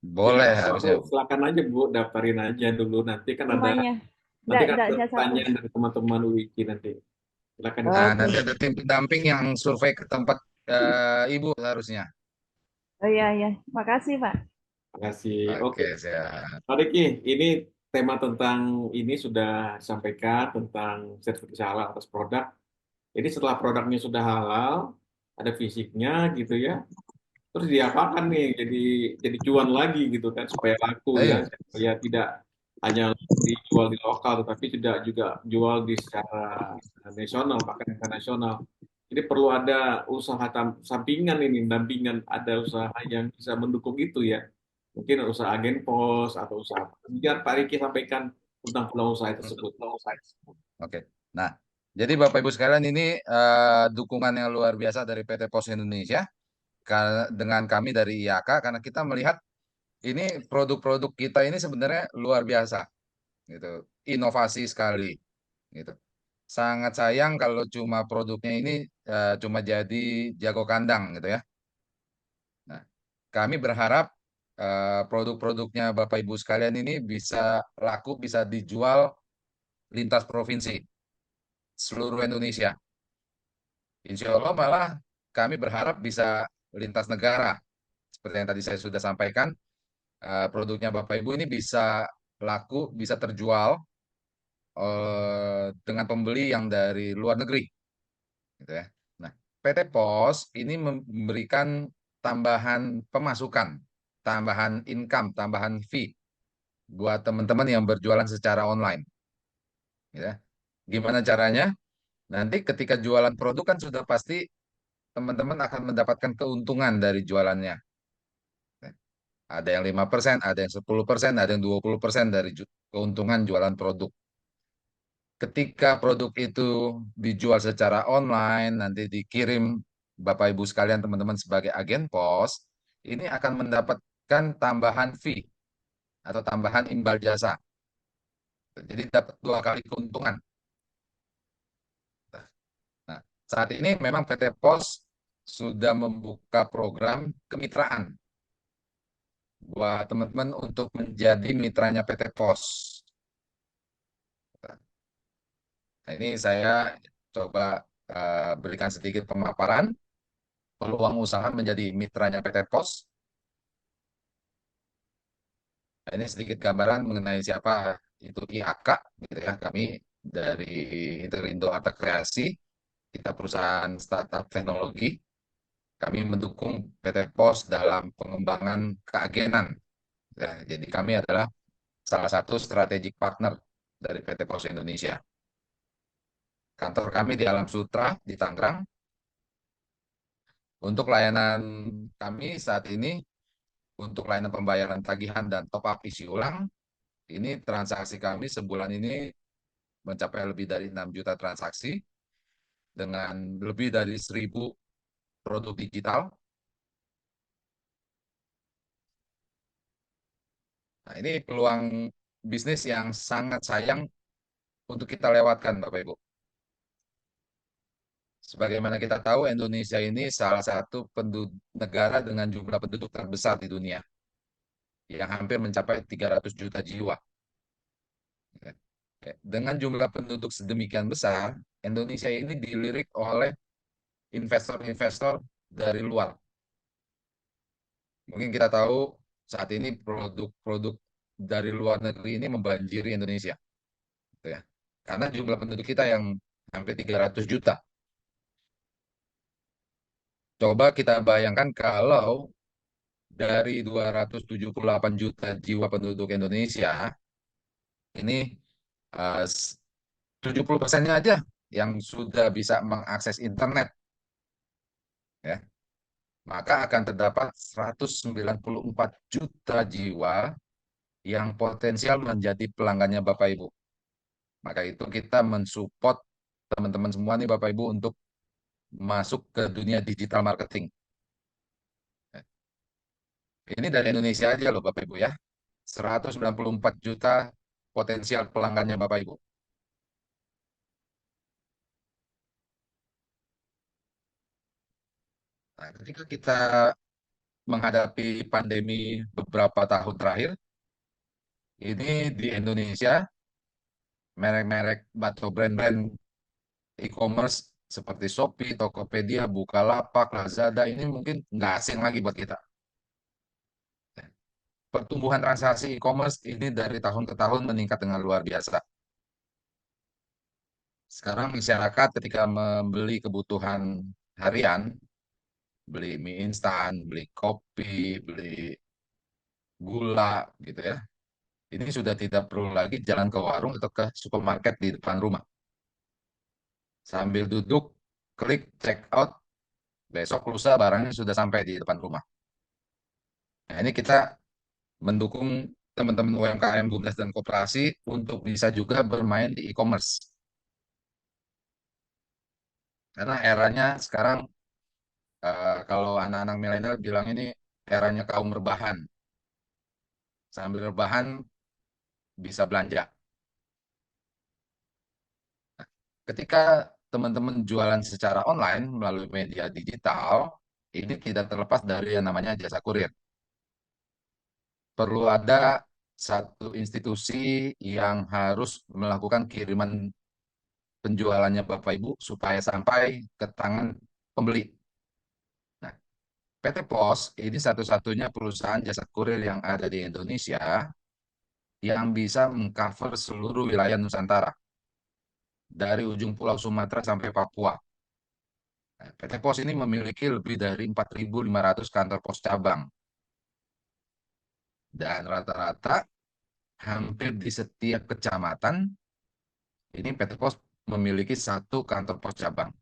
Boleh Ya, harusnya. Bu, silakan aja Bu, daftarin aja dulu. Nanti kan ada Semuanya. Enggak ada hanya satu. pertanyaan dari teman-teman UICI nanti. Silakan. Nah, Oke. nanti ada tim pendamping yang survei ke tempat Ibu harusnya. Oh iya ya, makasih Pak. Terima kasih. Oke, Oke, siap. Pak Riki, ini tema tentang ini sudah disampaikan tentang sertifikasi halal atas produk. Jadi setelah produknya sudah halal, ada fisiknya gitu ya. Terus diapakan nih? Jadi cuan lagi gitu kan supaya laku ya, Ayo. supaya tidak hanya dijual di lokal, tetapi tidak juga jual di secara nasional bahkan internasional. Jadi perlu ada usaha sampingan ini, dampingan, ada usaha yang bisa mendukung itu ya. Mungkin usaha agen pos atau usaha. Biar Pak Riki sampaikan tentang peluang usaha tersebut. Oke. Nah, jadi Bapak Ibu sekalian ini dukungan yang luar biasa dari PT Pos Indonesia dengan kami dari IAK karena kita melihat ini produk-produk kita ini sebenarnya luar biasa gitu. Inovasi sekali gitu. Sangat sayang kalau cuma produknya ini cuma jadi jago kandang gitu ya. Nah, kami berharap produk-produknya Bapak Ibu sekalian ini bisa laku, bisa dijual lintas provinsi seluruh Indonesia. Insya Allah malah kami berharap bisa lintas negara. Seperti yang tadi saya sudah sampaikan, produknya Bapak Ibu ini bisa laku, bisa terjual dengan pembeli yang dari luar negeri. Gitu ya. Nah, PT Pos ini memberikan tambahan pemasukan, tambahan income, tambahan fee buat teman-teman yang berjualan secara online. Ya. Gimana caranya? Nanti ketika jualan produk kan sudah pasti teman-teman akan mendapatkan keuntungan dari jualannya. Ada yang 5%, ada yang 10%, ada yang 20% dari keuntungan jualan produk. Ketika produk itu dijual secara online, nanti dikirim Bapak Ibu sekalian teman-teman sebagai agen pos, ini akan mendapatkan tambahan fee atau tambahan imbal jasa. Jadi dapat dua kali keuntungan. Nah, saat ini memang PT Pos sudah membuka program kemitraan buat teman-teman untuk menjadi mitranya PT Pos. Nah, ini saya coba berikan sedikit pemaparan peluang usaha menjadi mitranya PT Pos. Nah, ini sedikit gambaran mengenai siapa itu IAK, gitu ya. Kami dari Interindo Arta Kreasi, kita perusahaan startup teknologi. Kami mendukung PT Pos dalam pengembangan keagenan. Ya, jadi kami adalah salah satu strategic partner dari PT Pos Indonesia. Kantor kami di Alam Sutra, di Tangerang. Untuk layanan kami saat ini, untuk layanan pembayaran tagihan dan top up isi ulang, Ini transaksi kami sebulan ini mencapai lebih dari 6 juta transaksi dengan lebih dari 1.000 produk digital. Nah, ini peluang bisnis yang sangat sayang untuk kita lewatkan, Bapak Ibu. Sebagaimana kita tahu, Indonesia ini salah satu negara dengan jumlah penduduk terbesar di dunia, yang hampir mencapai 300 juta jiwa. Dengan jumlah penduduk sedemikian besar, Indonesia ini dilirik oleh investor-investor dari luar. Mungkin kita tahu saat ini produk-produk dari luar negeri ini membanjiri Indonesia, gitu ya. Karena jumlah penduduk kita yang hampir 300 juta. Coba kita bayangkan kalau dari 278 juta jiwa penduduk Indonesia, ini 70%-nya aja yang sudah bisa mengakses internet, ya, maka akan terdapat 194 juta jiwa yang potensial menjadi pelanggannya Bapak Ibu. Maka itu kita mensupport teman-teman semua nih Bapak Ibu untuk masuk ke dunia digital marketing. Ini dari Indonesia aja loh Bapak Ibu ya. 194 juta potensial pelanggannya Bapak Ibu. Nah, ketika kita menghadapi pandemi beberapa tahun terakhir, ini di Indonesia, merek-merek atau brand-brand e-commerce seperti Shopee, Tokopedia, Bukalapak, Lazada, ini mungkin nggak asing lagi buat kita. Pertumbuhan transaksi e-commerce ini dari tahun ke tahun meningkat dengan luar biasa. Sekarang masyarakat ketika membeli kebutuhan harian, beli mie instan, beli kopi, beli gula, gitu ya. Ini sudah tidak perlu lagi jalan ke warung atau ke supermarket di depan rumah. Sambil duduk, klik check out, besok lusa barangnya sudah sampai di depan rumah. Nah, ini kita mendukung teman-teman UMKM, BUMDes, dan koperasi untuk bisa juga bermain di e-commerce. Karena eranya sekarang, kalau anak-anak milenial bilang ini eranya kaum rebahan. Sambil rebahan bisa belanja. Ketika teman-teman jualan secara online melalui media digital, ini tidak terlepas dari yang namanya jasa kurir. Perlu ada satu institusi yang harus melakukan kiriman penjualannya Bapak Ibu supaya sampai ke tangan pembeli. Nah, PT Pos ini satu-satunya perusahaan jasa kurir yang ada di Indonesia yang bisa mengcover seluruh wilayah Nusantara, dari ujung Pulau Sumatera sampai Papua. Nah, PT Pos ini memiliki lebih dari 4.500 kantor pos cabang. Dan rata-rata hampir di setiap kecamatan, ini PT Pos memiliki satu kantor pos cabang.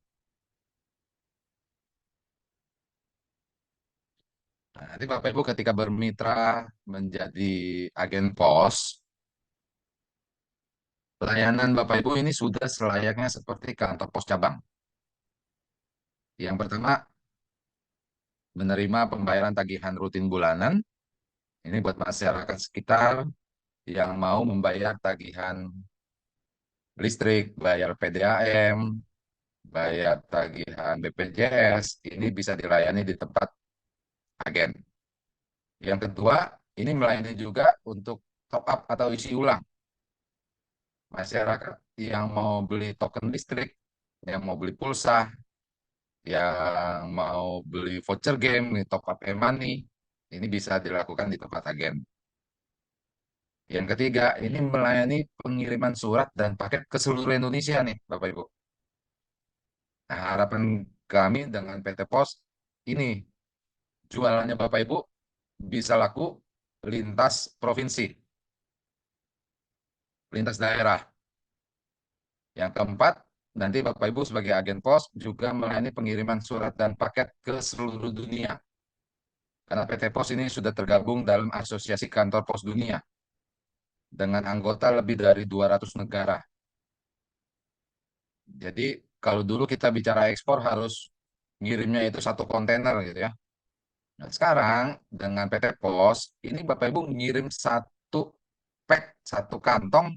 Nah, nanti Bapak Ibu ketika bermitra menjadi agen pos, pelayanan Bapak Ibu ini sudah selayaknya seperti kantor pos cabang. Yang pertama, menerima pembayaran tagihan rutin bulanan. Ini buat masyarakat sekitar yang mau membayar tagihan listrik, bayar PDAM, bayar tagihan BPJS, ini bisa dilayani di tempat agen. Yang kedua, ini melayani juga untuk top up atau isi ulang. Masyarakat yang mau beli token listrik, yang mau beli pulsa, yang mau beli voucher game, top up e-money, ini bisa dilakukan di tempat agen. Yang ketiga, ini melayani pengiriman surat dan paket ke seluruh Indonesia nih, Bapak Ibu. Nah, harapan kami dengan PT Pos ini, jualannya Bapak Ibu bisa laku lintas provinsi, lintas daerah. Yang keempat, nanti Bapak Ibu sebagai agen pos juga melayani pengiriman surat dan paket ke seluruh dunia. Karena PT Pos ini sudah tergabung dalam Asosiasi Kantor Pos Dunia. dengan anggota lebih dari 200 negara. Jadi kalau dulu kita bicara ekspor harus ngirimnya itu satu kontainer gitu ya. Nah, sekarang dengan PT Pos, ini Bapak Ibu ngirim satu pack, satu kantong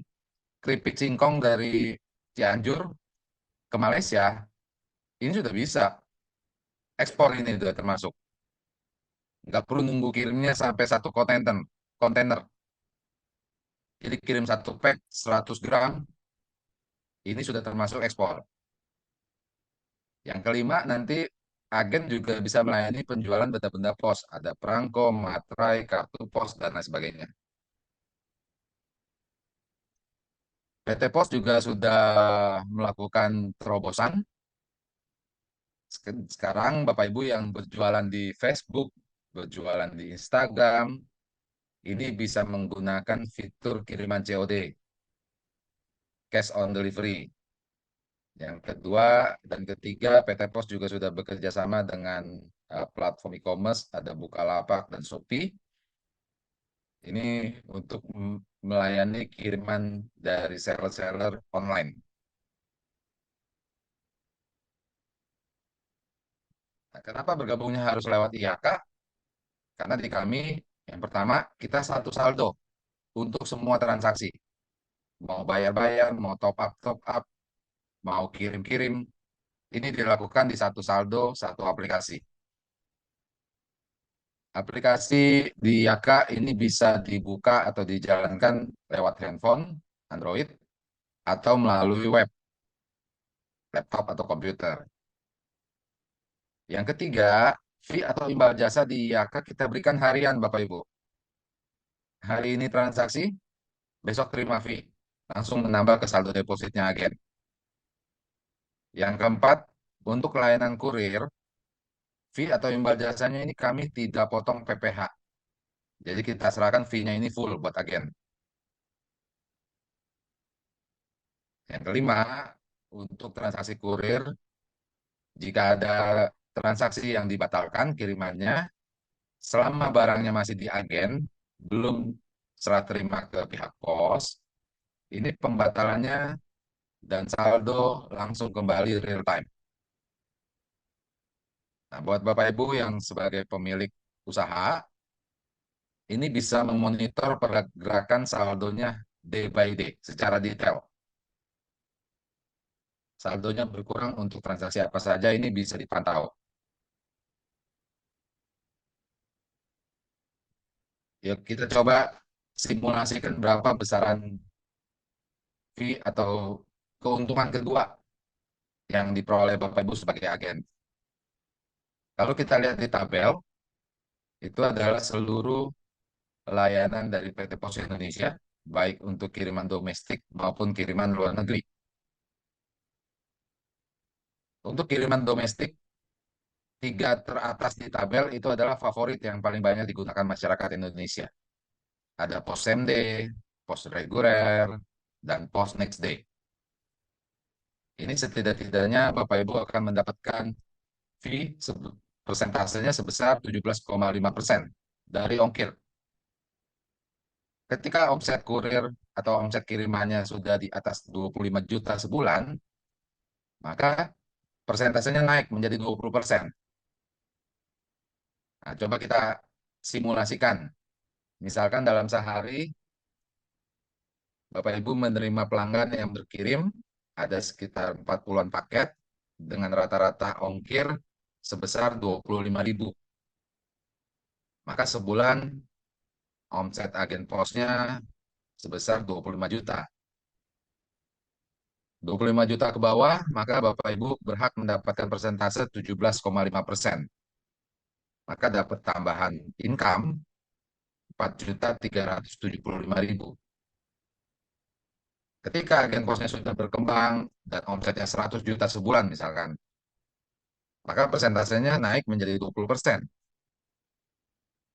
keripik singkong dari Cianjur ke Malaysia, ini sudah bisa. Ekspor ini sudah termasuk. Nggak perlu nunggu kirimnya sampai satu kontainer. Jadi kirim satu pack 100 gram, ini sudah termasuk ekspor. Yang kelima, nanti agen juga bisa melayani penjualan benda-benda pos. Ada perangko, materai, kartu pos, dan lain sebagainya. PT Pos juga sudah melakukan terobosan. Sekarang Bapak Ibu yang berjualan di Facebook, berjualan di Instagram, ini bisa menggunakan fitur kiriman COD, cash on delivery. Yang kedua dan ketiga, PT Pos juga sudah bekerja sama dengan platform e-commerce, ada Bukalapak dan Shopee. Ini untuk melayani kiriman dari seller-seller online. Nah, kenapa bergabungnya harus lewat IHK? Karena di kami, yang pertama, kita satu saldo untuk semua transaksi. Mau bayar-bayar, mau top up, mau kirim-kirim, ini dilakukan di satu saldo, satu aplikasi. Aplikasi di Yaka ini bisa dibuka atau dijalankan lewat handphone, Android, atau melalui web, laptop atau komputer. Yang ketiga, fee atau imbal jasa di Yaka kita berikan harian, Bapak Ibu. Hari ini transaksi, besok terima fee. Langsung menambah ke saldo depositnya agen. Yang keempat, untuk layanan kurir, fee atau imbal jasanya ini kami tidak potong PPh. Jadi kita serahkan fee-nya ini full buat agen. Yang kelima, untuk transaksi kurir, jika ada transaksi yang dibatalkan kirimannya, selama barangnya masih di agen, belum serah terima ke pihak pos, ini pembatalannya dan saldo langsung kembali real time. Nah, buat Bapak Ibu yang sebagai pemilik usaha, ini bisa memonitor pergerakan saldonya day by day secara detail. Saldonya berkurang untuk transaksi apa saja ini bisa dipantau. Yuk kita coba simulasikan berapa besaran fee atau keuntungan kedua yang diperoleh Bapak Ibu sebagai agen. Kalau kita lihat di tabel, itu adalah seluruh layanan dari PT Pos Indonesia, baik untuk kiriman domestik maupun kiriman luar negeri. Untuk kiriman domestik, tiga teratas di tabel itu adalah favorit yang paling banyak digunakan masyarakat Indonesia. Ada pos same day, pos reguler, dan pos next day. Ini setidak-tidaknya Bapak Ibu akan mendapatkan fee persentasenya sebesar 17,5% dari ongkir. Ketika omset kurir atau omset kirimannya sudah di atas 25 juta sebulan, maka persentasenya naik menjadi 20%. Nah, coba kita simulasikan. Misalkan dalam sehari, Bapak Ibu menerima pelanggan yang berkirim, ada sekitar 40-an paket dengan rata-rata ongkir sebesar 25.000. Maka sebulan omset agen posnya sebesar 25 juta. 25 juta ke bawah, maka Bapak Ibu berhak mendapatkan persentase 17,5%. Maka dapat tambahan income 4.375.000. Ketika agen posnya sudah berkembang dan omsetnya 100 juta sebulan misalkan, maka persentasenya naik menjadi 20%.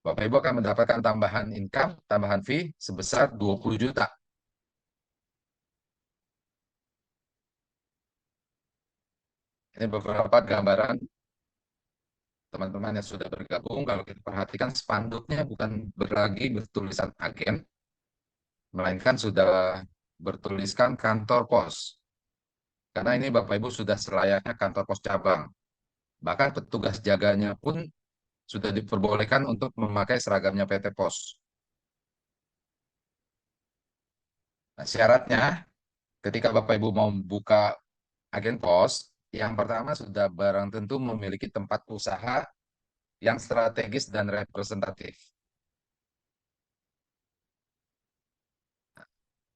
Bapak Ibu akan mendapatkan tambahan income, tambahan fee sebesar 20 juta. Ini beberapa gambaran teman-teman yang sudah bergabung. Kalau kita perhatikan spanduknya bukan berlagi bertulisan agen, melainkan sudah bertuliskan kantor pos. Karena ini Bapak Ibu sudah selayaknya kantor pos cabang. Bahkan petugas jaganya pun sudah diperbolehkan untuk memakai seragamnya PT Pos. Nah, syaratnya ketika Bapak Ibu mau buka agen pos, yang pertama sudah barang tentu memiliki tempat usaha yang strategis dan representatif.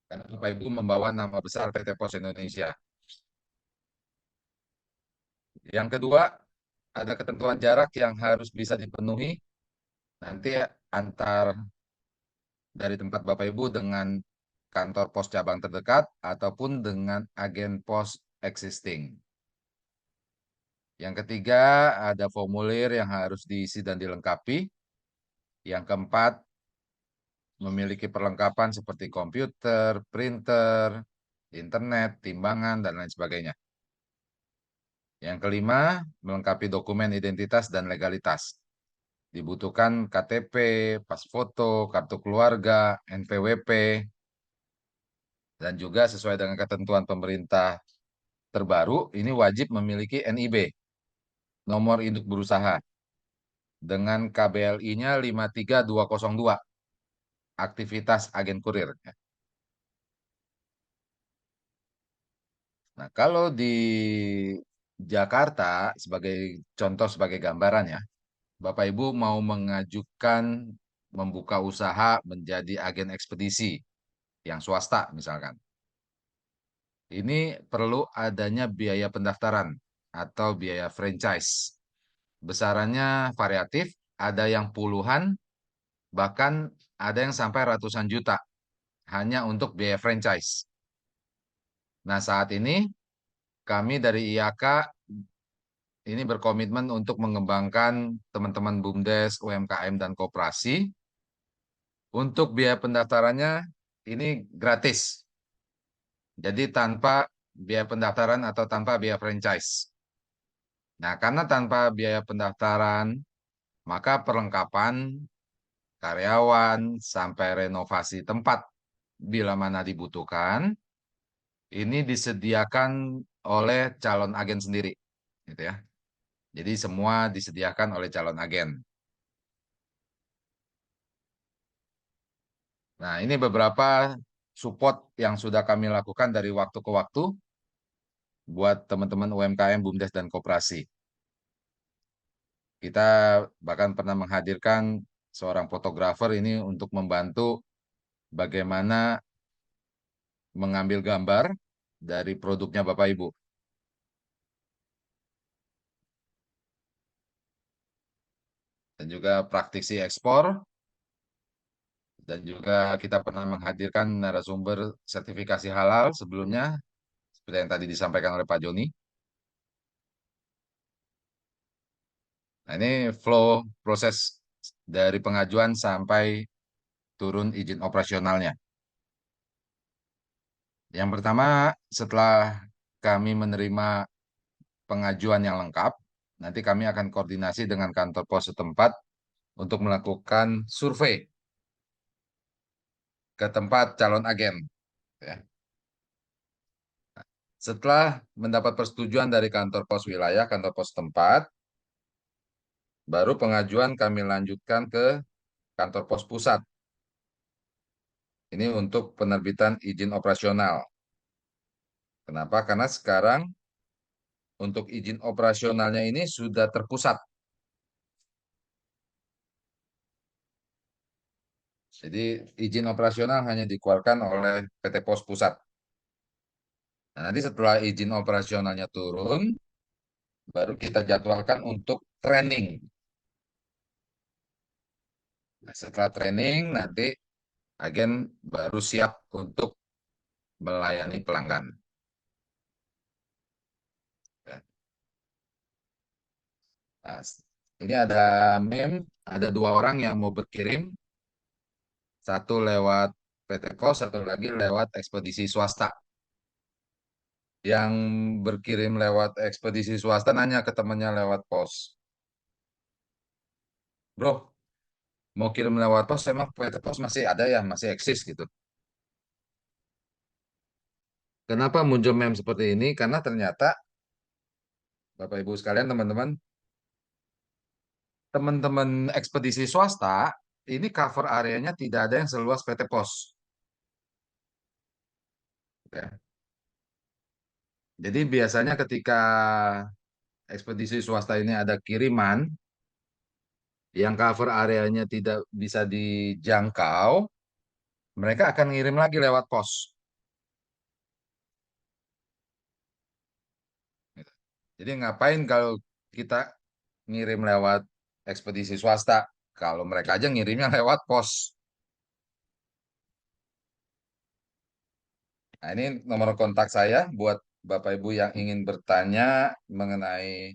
Karena Bapak Ibu membawa nama besar PT Pos Indonesia. Yang kedua, ada ketentuan jarak yang harus bisa dipenuhi nanti antar dari tempat Bapak Ibu dengan kantor pos cabang terdekat ataupun dengan agen pos existing. Yang ketiga, ada formulir yang harus diisi dan dilengkapi. Yang keempat, memiliki perlengkapan seperti komputer, printer, internet, timbangan, dan lain sebagainya. Yang kelima, melengkapi dokumen identitas dan legalitas. Dibutuhkan KTP, pas foto, kartu keluarga, NPWP, dan juga sesuai dengan ketentuan pemerintah terbaru, ini wajib memiliki NIB, nomor induk berusaha, dengan KBLI-nya 53202, aktivitas agen kurir. Nah, kalau di Jakarta, sebagai contoh, sebagai gambaran ya, Bapak Ibu mau mengajukan membuka usaha menjadi agen ekspedisi yang swasta misalkan. Ini perlu adanya biaya pendaftaran atau biaya franchise. Besarannya variatif, ada yang puluhan, bahkan ada yang sampai ratusan juta hanya untuk biaya franchise. Nah, saat ini kami dari IAK ini berkomitmen untuk mengembangkan teman-teman BUMDes, UMKM, dan koperasi. Untuk biaya pendaftarannya ini gratis. Jadi tanpa biaya pendaftaran atau tanpa biaya franchise. Nah, karena tanpa biaya pendaftaran, maka perlengkapan karyawan sampai renovasi tempat bila mana dibutuhkan, ini disediakan oleh calon agen sendiri, gitu ya. Jadi semua disediakan oleh calon agen. Nah, ini beberapa support yang sudah kami lakukan dari waktu ke waktu buat teman-teman UMKM, BUMDes, dan koperasi. Kita bahkan pernah menghadirkan seorang fotografer ini untuk membantu bagaimana mengambil gambar dari produknya Bapak Ibu. Dan juga praktisi ekspor, dan juga kita pernah menghadirkan narasumber sertifikasi halal sebelumnya, seperti yang tadi disampaikan oleh Pak Joni. Nah, ini flow proses dari pengajuan sampai turun izin operasionalnya. Yang pertama, setelah kami menerima pengajuan yang lengkap, nanti kami akan koordinasi dengan kantor pos setempat untuk melakukan survei ke tempat calon agen. Ya. Setelah mendapat persetujuan dari kantor pos wilayah, kantor pos tempat, baru pengajuan kami lanjutkan ke kantor pos pusat. Ini untuk penerbitan izin operasional. Kenapa? Karena sekarang untuk izin operasionalnya ini sudah terpusat. Jadi izin operasional hanya dikeluarkan oleh PT Pos Pusat. Nah, nanti setelah izin operasionalnya turun, baru kita jadwalkan untuk training. Nah, setelah training, nanti agen baru siap untuk melayani pelanggan. Nah, ini ada meme, ada 2 orang yang mau berkirim, satu lewat PT Pos, satu lagi lewat ekspedisi swasta. Yang berkirim lewat ekspedisi swasta nanya ke temannya lewat pos, bro, mau kirim lewat pos, emang PT Pos masih ada ya, masih eksis gitu. Kenapa muncul meme seperti ini? Karena ternyata Bapak Ibu sekalian, teman-teman ekspedisi swasta ini cover areanya tidak ada yang seluas PT Pos. Ya. Jadi biasanya ketika ekspedisi swasta ini ada kiriman yang cover areanya tidak bisa dijangkau, mereka akan ngirim lagi lewat pos. Jadi ngapain kalau kita ngirim lewat ekspedisi swasta, kalau mereka aja ngirimnya lewat pos. Nah, ini nomor kontak saya buat Bapak Ibu yang ingin bertanya mengenai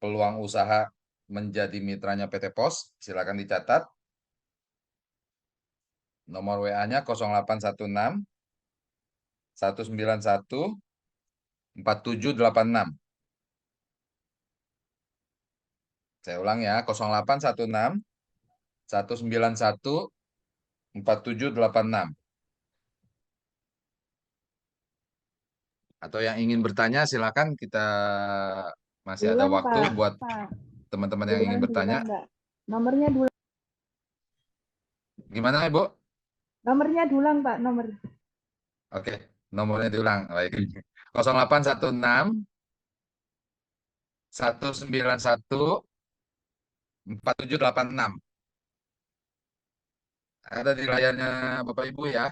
peluang usaha menjadi mitranya PT Pos, silakan dicatat. Nomor WA-nya 0816 191 4786. Saya ulang ya, 0816 191 4786. Atau yang ingin bertanya silakan, kita masih ada Dulang, waktu Pak. buat Pak. teman-teman yang ingin bertanya. Dulang, Mbak. Nomornya dulang. Gimana Ibu? Nomornya dulang, Pak. Nomor. Oke, nomornya diulang. Baik. 0816 191 4786. Ada di layarnya Bapak Ibu ya.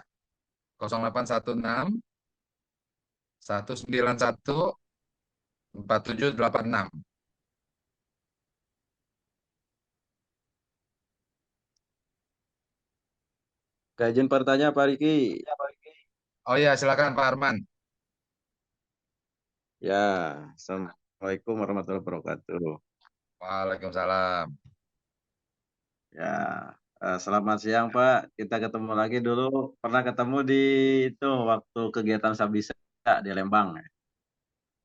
0816 191 4786. Oke, izin bertanya Pak Riki. Oh iya, silakan Pak Arman. Ya, Assalamualaikum warahmatullahi wabarakatuh. Waalaikumsalam. Ya, selamat siang Pak. Kita ketemu lagi dulu. Pernah ketemu di itu waktu kegiatan Sabisa di Lembang.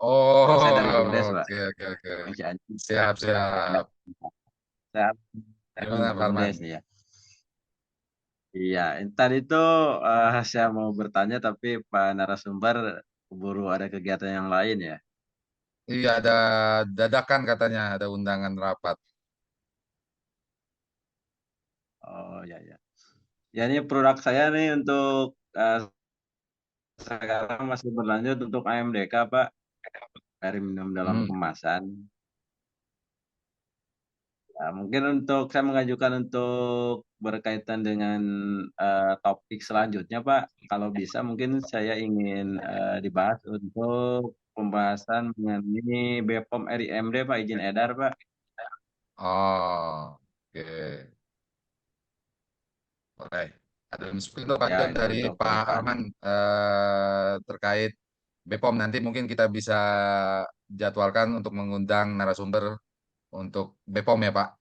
Oh, Saya dari BUMDes, Pak. oke, oke, oke. Yang Cianjur. Siap, siap. Saya dari Gimana Pak Arman? BUMDes nih ya. Iya, tadi itu saya mau bertanya tapi Pak narasumber keburu ada kegiatan yang lain ya. Iya, ada dadakan katanya, ada undangan rapat. Oh ya ya. Ya ini produk saya nih untuk sekarang masih berlanjut untuk AMDK Pak, air minum dalam Hmm. kemasan. Ya, mungkin untuk saya mengajukan untuk berkaitan dengan topik selanjutnya Pak, kalau bisa mungkin saya ingin dibahas untuk pembahasan mengenai BPOM RIMD Pak, izin edar Pak. Oh, oke. Boleh. Ada masukan untuk Ya kajian itu dari untuk Pak perusahaan. Arman terkait BPOM. Nanti mungkin kita bisa jadwalkan untuk mengundang narasumber untuk BPOM ya Pak.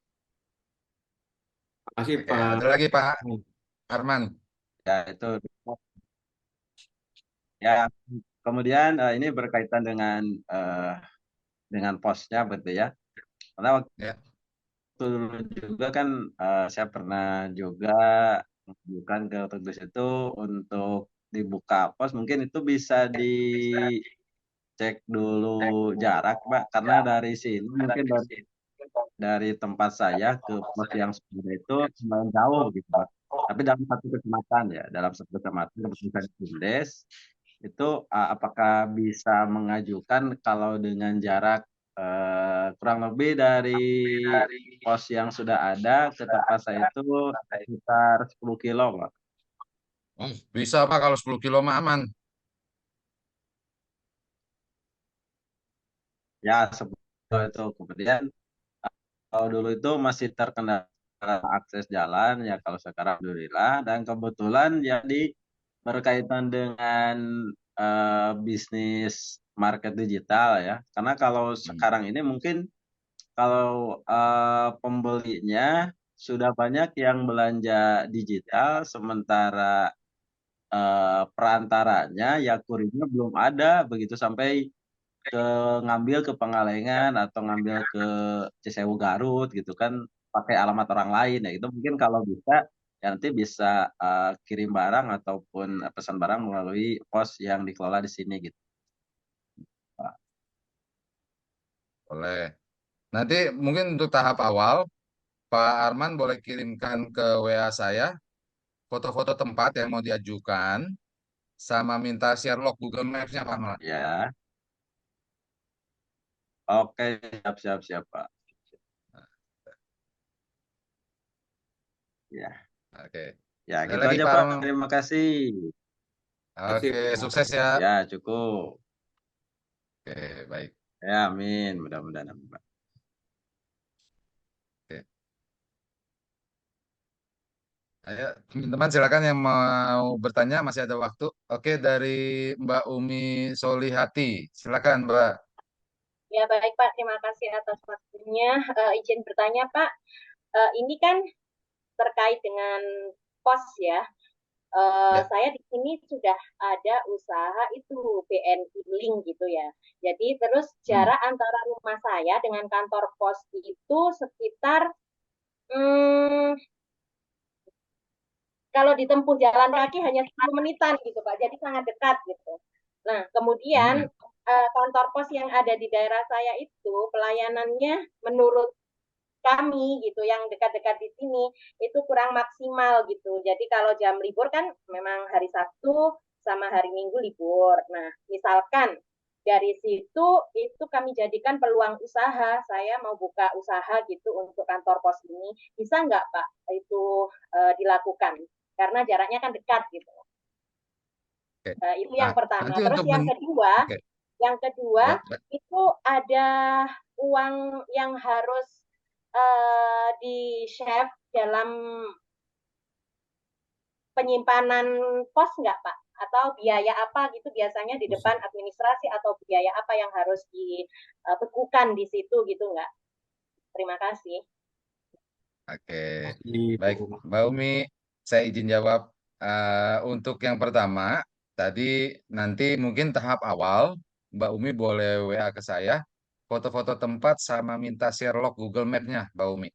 Makasih Oke, Pak. ada lagi Pak Arman. Ya itu. Ya kemudian ini berkaitan dengan posnya betul ya. Karena waktu Ya. dulu juga kan saya pernah juga menunjukkan ke petugas itu untuk dibuka pos, mungkin itu bisa dicek dulu jarak Pak, karena dari sini mungkin dari tempat saya ke pos yang sudah itu lumayan jauh gitu Pak. Tapi dalam satu kecamatan ya, dalam satu kecamatan keputusan BUMDes itu apakah bisa mengajukan kalau dengan jarak kurang lebih dari pos yang sudah ada ke tempat saya itu sekitar 10 kilo Pak. Oh, bisa Pak kalau 10 kilo mah aman. Ya seperti itu. Kemudian kalau dulu itu masih terkendala akses jalan ya, kalau sekarang alhamdulillah, dan kebetulan jadi berkaitan dengan bisnis market digital ya. Karena kalau sekarang ini mungkin kalau pembelinya sudah banyak yang belanja digital, sementara perantaranya ya kurirnya belum ada begitu sampai ke ngambil ke Pengalengan atau ngambil ke Cisewu Garut gitu kan pakai alamat orang lain ya. Itu mungkin kalau bisa ya nanti bisa kirim barang ataupun pesan barang melalui pos yang dikelola di sini gitu, Pak. Boleh. Nanti mungkin untuk tahap awal, Pak Arman boleh kirimkan ke WA saya foto-foto tempat yang mau diajukan, sama minta share log Google Maps-nya, Pak Arman. Ya, oke, siap, Pak. Ya, Oke. ya Ada gitu lagi, aja Pak Pak. Arman. Terima kasih. Kasih, Oke, Pak. sukses ya. Ya, cukup. Oke, baik. Ya, amin. Mudah-mudahan amin, Pak. Oke. Ayo, teman-teman silakan yang mau bertanya, masih ada waktu. Oke, dari Mbak Umi Solihati. Silakan, Mbak. Ya, baik Pak, terima kasih atas waktunya. Izin bertanya Pak, ini kan terkait dengan pos ya. Ya. Saya di sini sudah ada usaha itu BNI Link gitu ya. Jadi terus jarak antara rumah saya dengan kantor pos itu sekitar kalau ditempuh jalan kaki hanya 10 menitan gitu Pak. Jadi sangat dekat gitu. Nah, kemudian kantor pos yang ada di daerah saya itu pelayanannya menurut kami gitu yang dekat-dekat di sini itu kurang maksimal gitu. Jadi kalau jam libur kan memang hari Sabtu sama hari Minggu libur. Nah, misalkan dari situ itu kami jadikan peluang usaha. Saya mau buka usaha gitu untuk kantor pos ini. Bisa nggak Pak itu dilakukan? Karena jaraknya kan dekat gitu. Oke. Itu yang pertama. Nanti Terus untuk yang kedua Ya. itu ada uang yang harus di chef dalam penyimpanan pos nggak Pak? Atau biaya apa gitu biasanya di depan administrasi atau biaya apa yang harus dibekukan di situ gitu nggak? Terima kasih. Oke, Kasih, baik Bu. Mbak Umi, saya izin jawab. Untuk yang pertama, tadi nanti mungkin tahap awal, Mbak Umi boleh WA ke saya, foto-foto tempat sama minta share log Google Map-nya, Mbak Umi.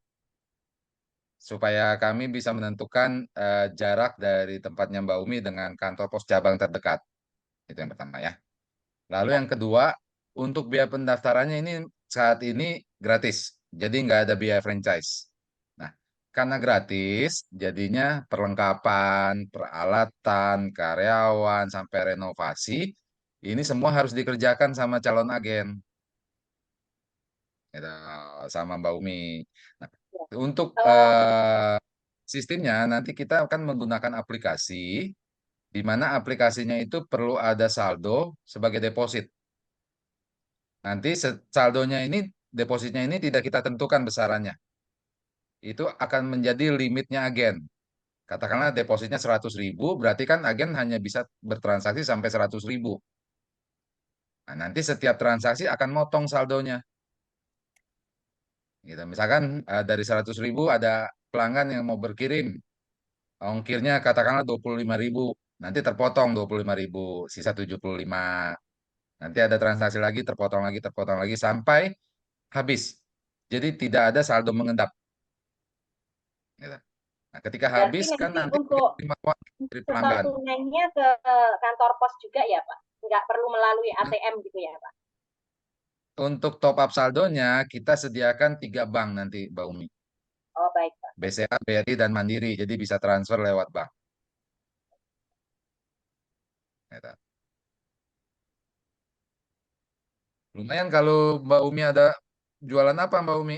Supaya kami bisa menentukan jarak dari tempatnya Mbak Umi dengan kantor pos cabang terdekat. Itu yang pertama ya. Lalu yang kedua, untuk biaya pendaftarannya ini saat ini gratis. Jadi nggak ada biaya franchise. Nah, karena gratis, jadinya perlengkapan, peralatan, karyawan, sampai renovasi, ini semua harus dikerjakan sama calon agen. Gitu, sama Mbak Umi. Nah, untuk sistemnya nanti kita akan menggunakan aplikasi, di mana aplikasinya itu perlu ada saldo sebagai deposit. Nanti saldonya ini, depositnya ini tidak kita tentukan besarannya. Itu akan menjadi limitnya agen. Katakanlah depositnya 100.000, berarti kan agen hanya bisa bertransaksi sampai 100.000. Nah, nanti setiap transaksi akan motong saldonya. Gitu. Misalkan dari 100.000 ada pelanggan yang mau berkirim, ongkirnya katakanlah 25.000, nanti terpotong 25.000, sisa 75. Nanti ada transaksi lagi, terpotong lagi sampai habis. Jadi tidak ada saldo mengendap. Gitu. Nah, ketika Berarti habis kan nanti nanti untuk terima uang dari setor pelanggan. tunainya ke kantor pos juga ya Pak? Nggak perlu melalui ATM gitu ya Pak? Untuk top up saldonya kita sediakan 3 bank nanti, Mbak Umi. Oh baik Pak. BCA, BRI, dan Mandiri. Jadi bisa transfer lewat bank. Gitu. Lumayan kalau Mbak Umi ada jualan apa, Mbak Umi?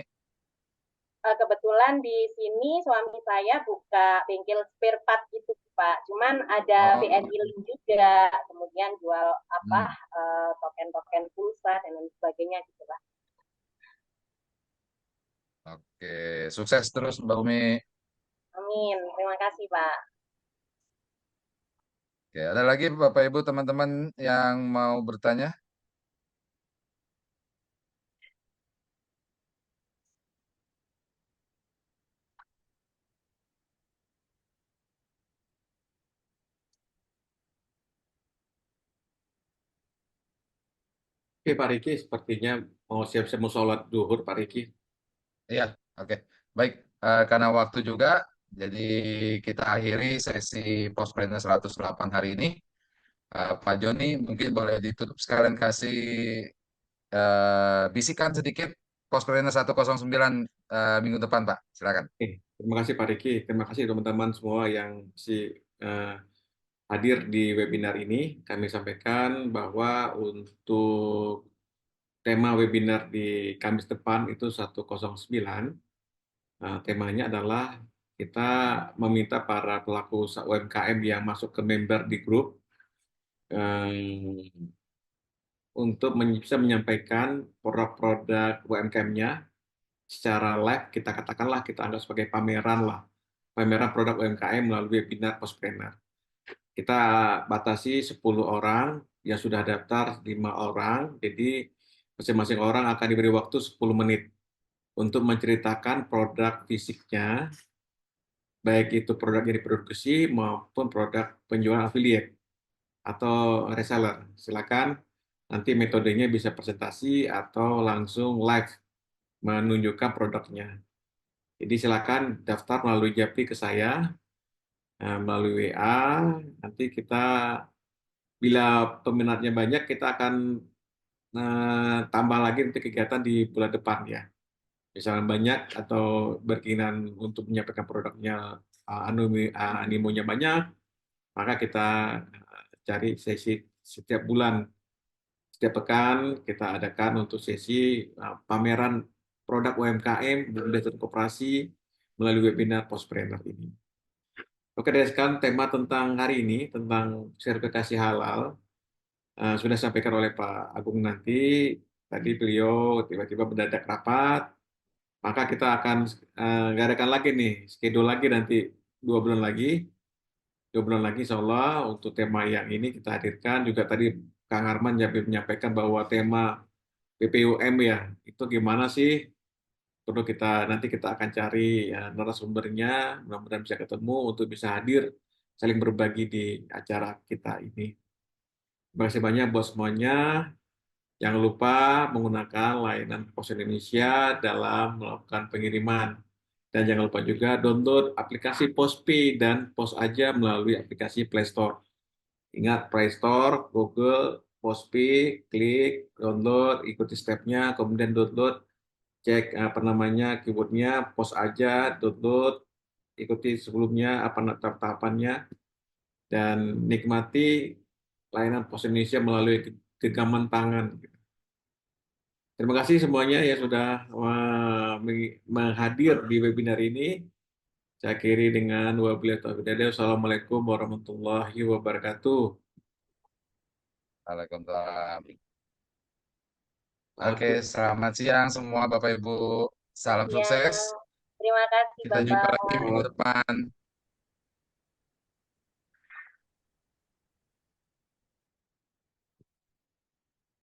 Kebetulan di sini suami saya buka bengkel spare part gitu Pak. Cuman ada Oh, BNI Link juga, kemudian jual apa hmm. token-token pulsa dan lain sebagainya gitu Pak. Oke, sukses terus Mbak Umi. Amin. Terima kasih Pak. Oke, ada lagi Bapak Ibu teman-teman yang mau bertanya? Oke, Pak Riki, sepertinya mau siap-siap mau sholat duhur, Pak Riki. Iya, oke. Baik, karena waktu juga, Jadi kita akhiri sesi Postpreneur 108 hari ini. Pak Joni mungkin boleh ditutup sekalian kasih bisikan sedikit Postpreneur 109 minggu depan, Pak. Silakan. Oke, terima kasih Pak Riki, terima kasih teman-teman semua yang hadir di webinar ini. Kami sampaikan bahwa untuk tema webinar di Kamis depan itu 109. Temanya adalah kita meminta para pelaku usaha UMKM yang masuk ke member di grup untuk bisa menyampaikan produk-produk UMKM-nya secara live, kita katakanlah kita anggap sebagai pameran lah, pameran produk UMKM melalui webinar Postpreneur. Kita batasi 10 orang, yang sudah daftar 5 orang, jadi masing-masing orang akan diberi waktu 10 menit untuk menceritakan produk fisiknya, baik itu produk yang diproduksi maupun produk penjualan affiliate atau reseller. Silakan nanti metodenya bisa presentasi atau langsung live menunjukkan produknya. Jadi silakan daftar melalui Japri ke saya, melalui WA. Nanti kita, bila peminatnya banyak, kita akan tambah lagi nanti kegiatan di bulan depan ya. Misalnya banyak atau berkeinginan untuk menyampaikan produknya, animonya banyak, maka kita cari sesi setiap bulan, setiap pekan kita adakan untuk sesi pameran produk UMKM dan koperasi melalui webinar Postpreneur ini. Oke, dari sekarang tema tentang hari ini, tentang sertifikasi halal, sudah disampaikan oleh Pak Agung nanti. Tadi beliau tiba-tiba mendadak rapat, maka kita akan ngadakan lagi nih, schedule lagi nanti 2 bulan lagi. 2 bulan lagi insya Allah untuk tema yang ini kita hadirkan. Juga tadi Kang Arman menyampaikan bahwa tema BPUM ya, itu gimana sih? Perlu nanti kita akan cari narasumbernya, mudah-mudahan bisa ketemu untuk bisa hadir, saling berbagi di acara kita ini. Terima kasih banyak buat semuanya. Jangan lupa menggunakan layanan Pos Indonesia dalam melakukan pengiriman. Dan jangan lupa juga download aplikasi Postpay dan Pos Aja melalui aplikasi Play Store. Ingat, Play Store, Google, Postpay, klik, download, ikuti stepnya, kemudian download, cek keywordnya, Pos Aja, download, ikuti sebelumnya apa tahapannya, dan nikmati layanan Pos Indonesia melalui genggaman tangan. Terima kasih semuanya yang sudah menghadir di webinar ini. Saya akhiri dengan wabillahi taufiq wal hidayah. Wassalamualaikum warahmatullahi wabarakatuh. Waalaikumsalam. Oke, selamat siang semua Bapak Ibu. Salam Ya, sukses. terima kasih Kita jumpa lagi Bapak. minggu depan.